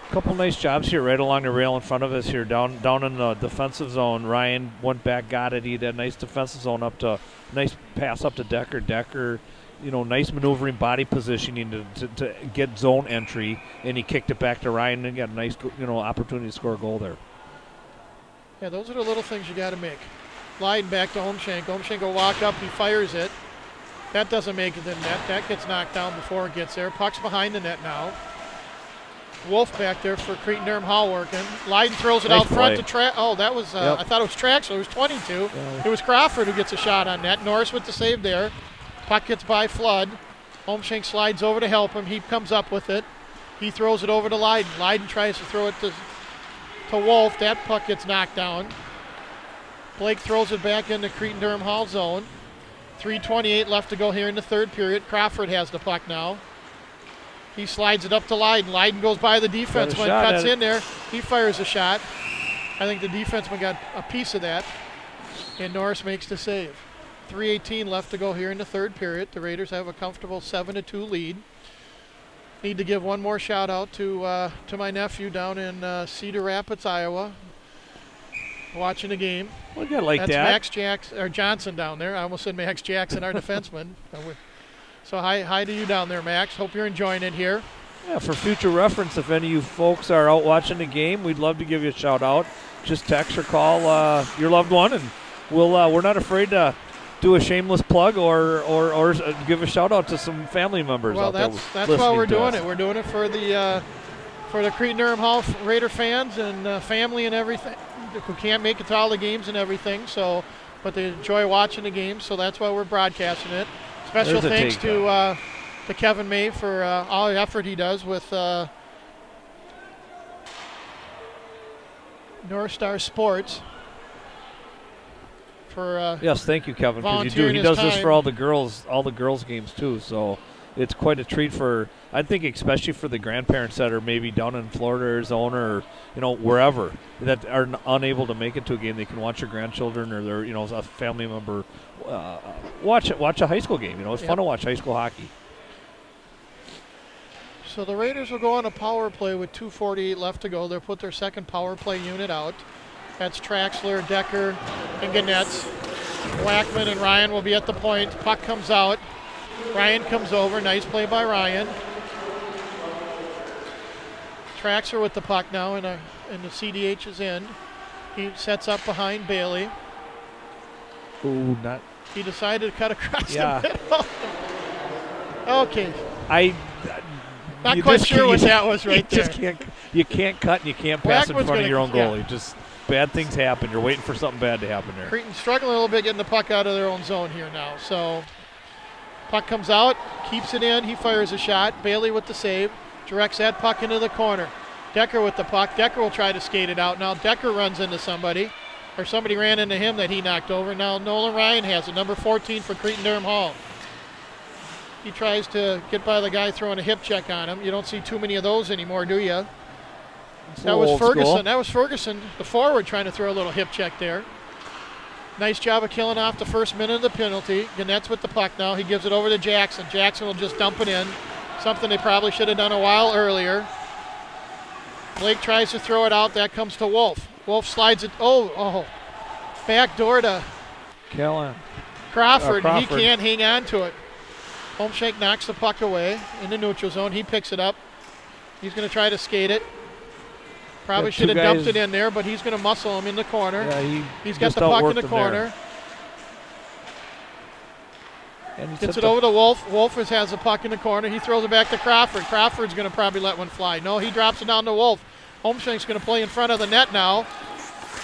Couple nice jobs here right along the rail in front of us here, down in the defensive zone. Ryan went back, got it. He did a nice defensive zone up to, nice pass up to Decker. Decker, you know, nice maneuvering, body positioning to get zone entry, and he kicked it back to Ryan and got a nice, you know, opportunity to score a goal there. Yeah, those are the little things you got to make. Leiden back to Omshank. Omshank will walk up, he fires it. That doesn't make it in net. That gets knocked down before it gets there. Puck's behind the net now. Wolf back there for Cretin-Derham Hall working. Leiden throws it Nice out front play. to Oh, that was, I thought it was Traxler. It was 22. It was Crawford who gets a shot on net. Norris with the save there. Puck gets by Flood. Omshank slides over to help him. He comes up with it. He throws it over to Leiden. Leiden tries to throw it to Wolf. That puck gets knocked down. Blake throws it back into Cretin-Derham Hall zone. 3:28 left to go here in the third period. Crawford has the puck now. He slides it up to Leiden. Leiden goes by the defenseman, cuts in there. He fires a shot. I think the defenseman got a piece of that, and Norris makes the save. 3:18 left to go here in the third period. The Raiders have a comfortable 7-2 lead. Need to give one more shout out to my nephew down in Cedar Rapids, Iowa, watching the game. Well, you like That's that. Max Johnson down there. I almost said Max Jackson, our defenseman. So hi to you down there, Max. Hope you're enjoying it here. Yeah, for future reference, if any of you folks are out watching the game, we'd love to give you a shout out. Just text or call your loved one, and we're not afraid to do a shameless plug or give a shout out to some family members. Well, out there that's why we're doing us. it. We're doing it for the Cretin-Derham Hall Raider fans and family and everything who can't make it to all the games and everything. So, but they enjoy watching the games, so that's why we're broadcasting it. Special thanks to Kevin May for all the effort he does with North Star Sports. For yes, thank you, Kevin, because he does this for all the girls games too. So it's quite a treat for, I think, especially for the grandparents that are maybe down in Florida, Arizona, or wherever, that are unable to make it to a game. They can watch their grandchildren or their a family member watch a high school game. It's fun to watch high school hockey. So the Raiders will go on a power play with 2:48 left to go. They'll put their second power play unit out. That's Traxler, Decker, and Ganetz. Wackman and Ryan will be at the point. Puck comes out. Ryan comes over. Nice play by Ryan. Traxler with the puck now in the CDH's end. He sets up behind Bailey. Ooh, not. He decided to cut across Yeah. the middle. Okay. Not You quite just sure can't- what that was right you there. just can't. You can't cut and you can't pass in Wackman's front of your own gonna- goalie. Just bad things happen. You're waiting for something bad to happen there. Creighton struggling a little bit getting the puck out of their own zone here now. So puck comes out, keeps it in. He fires a shot. Bailey with the save. Directs that puck into the corner. Decker with the puck. Decker will try to skate it out. Now Decker runs into somebody, or somebody ran into him that he knocked over. Now Nolan Ryan has it, number 14 for Creighton-Durham Hall. He tries to get by the guy throwing a hip check on him. You don't see too many of those anymore, do you? That was Ferguson. That was Ferguson, the forward, trying to throw a little hip check there. Nice job of killing off the first minute of the penalty. Ganetz with the puck now. He gives it over to Jackson. Jackson will just dump it in. Something they probably should have done a while earlier. Blake tries to throw it out. That comes to Wolf. Wolf slides it. Oh. Back door to Crawford. He can't hang on to it. Holmshank knocks the puck away in the neutral zone. He picks it up. He's going to try to skate it. Probably should have dumped it in there, but he's going to muscle him in the corner. Yeah, he's got the puck in the corner. And gets it over to Wolf. Wolf has the puck in the corner. He throws it back to Crawford. Crawford's going to probably let one fly. No, he drops it down to Wolf. Holmshank's going to play in front of the net now.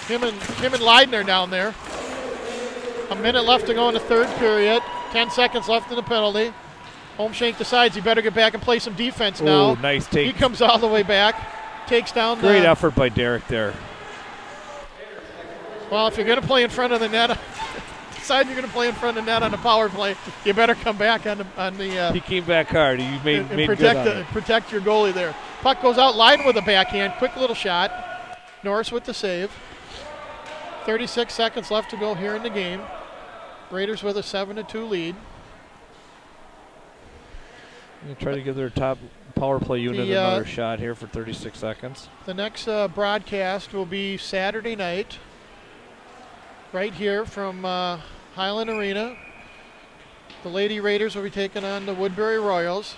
Him and Leidner down there. A minute left to go in the third period. 10 seconds left in the penalty. Holmshank decides he better get back and play some defense now. Oh, nice take. He comes all the way back, takes down Great effort by Derek there. Well, if you're going to play in front of the net, decide you're going to play in front of the net on the power play, you better come back on the. He came back hard. He made protect your goalie there. Puck goes out, Leiden with a backhand, quick little shot. Norris with the save. 36 seconds left to go here in the game. Raiders with a 7-2 lead. Going to try to give their top power play unit another shot here for 36 seconds. The next broadcast will be Saturday night, right here from Highland Arena. The Lady Raiders will be taking on the Woodbury Royals.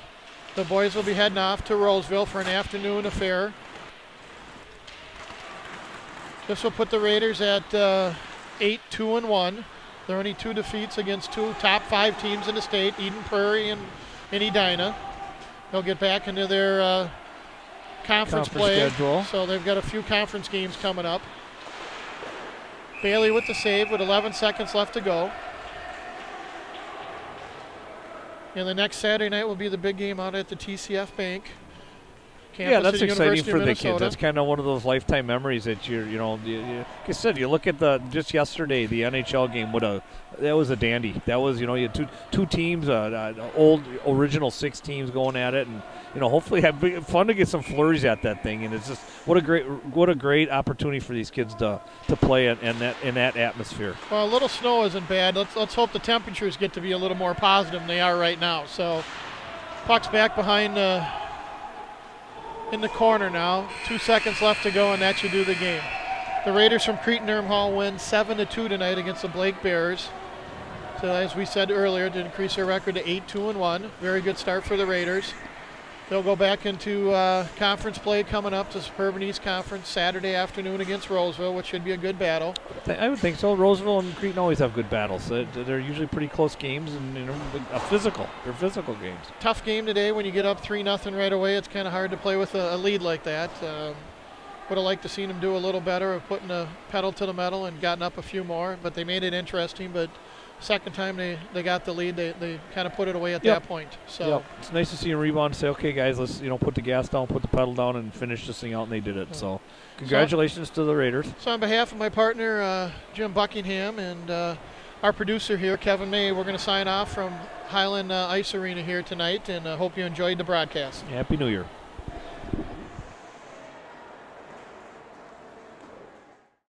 The boys will be heading off to Roseville for an afternoon affair. This will put the Raiders at 8-2-1. There are only 2 defeats against 2 top 5 teams in the state, Eden Prairie and Edina. They'll get back into their conference play. Schedule. So they've got a few conference games coming up. Bailey with the save with 11 seconds left to go. And the next Saturday night will be the big game out at the TCF Bank. Yeah, that's exciting for the kids. That's kind of one of those lifetime memories that like I said, you look at just yesterday, the NHL game. That was a dandy. That was, you had two teams, old original 6 teams going at it, and hopefully have fun to get some flurries at that thing. And it's just what a great opportunity for these kids to play in that atmosphere. Well, a little snow isn't bad. Let's hope the temperatures get to be a little more positive than they are right now. So puck's back behind in the corner now. 2 seconds left to go, and that should do the game. The Raiders from Creighton-Durham Hall win 7-2 tonight against the Blake Bears. So as we said earlier, to increase their record to 8-2-1. Very good start for the Raiders. They'll go back into conference play coming up to Suburban East Conference Saturday afternoon against Roseville, which should be a good battle. I would think so. Roseville and Creighton always have good battles. They're usually pretty close games, and they're physical games. Tough game today when you get up 3-0 right away. It's kind of hard to play with a lead like that. Would have liked to seen them do a little better of putting the pedal to the metal and gotten up a few more, but they made it interesting. But second time they got the lead, they kind of put it away at that point. So it's nice to see them rebound and say, okay, guys, let's put the gas down, put the pedal down, and finish this thing out, and they did it. So congratulations to the Raiders. So on behalf of my partner, Jim Buckingham, and our producer here, Kevin May, we're going to sign off from Highland Ice Arena here tonight, and hope you enjoyed the broadcast. Happy New Year.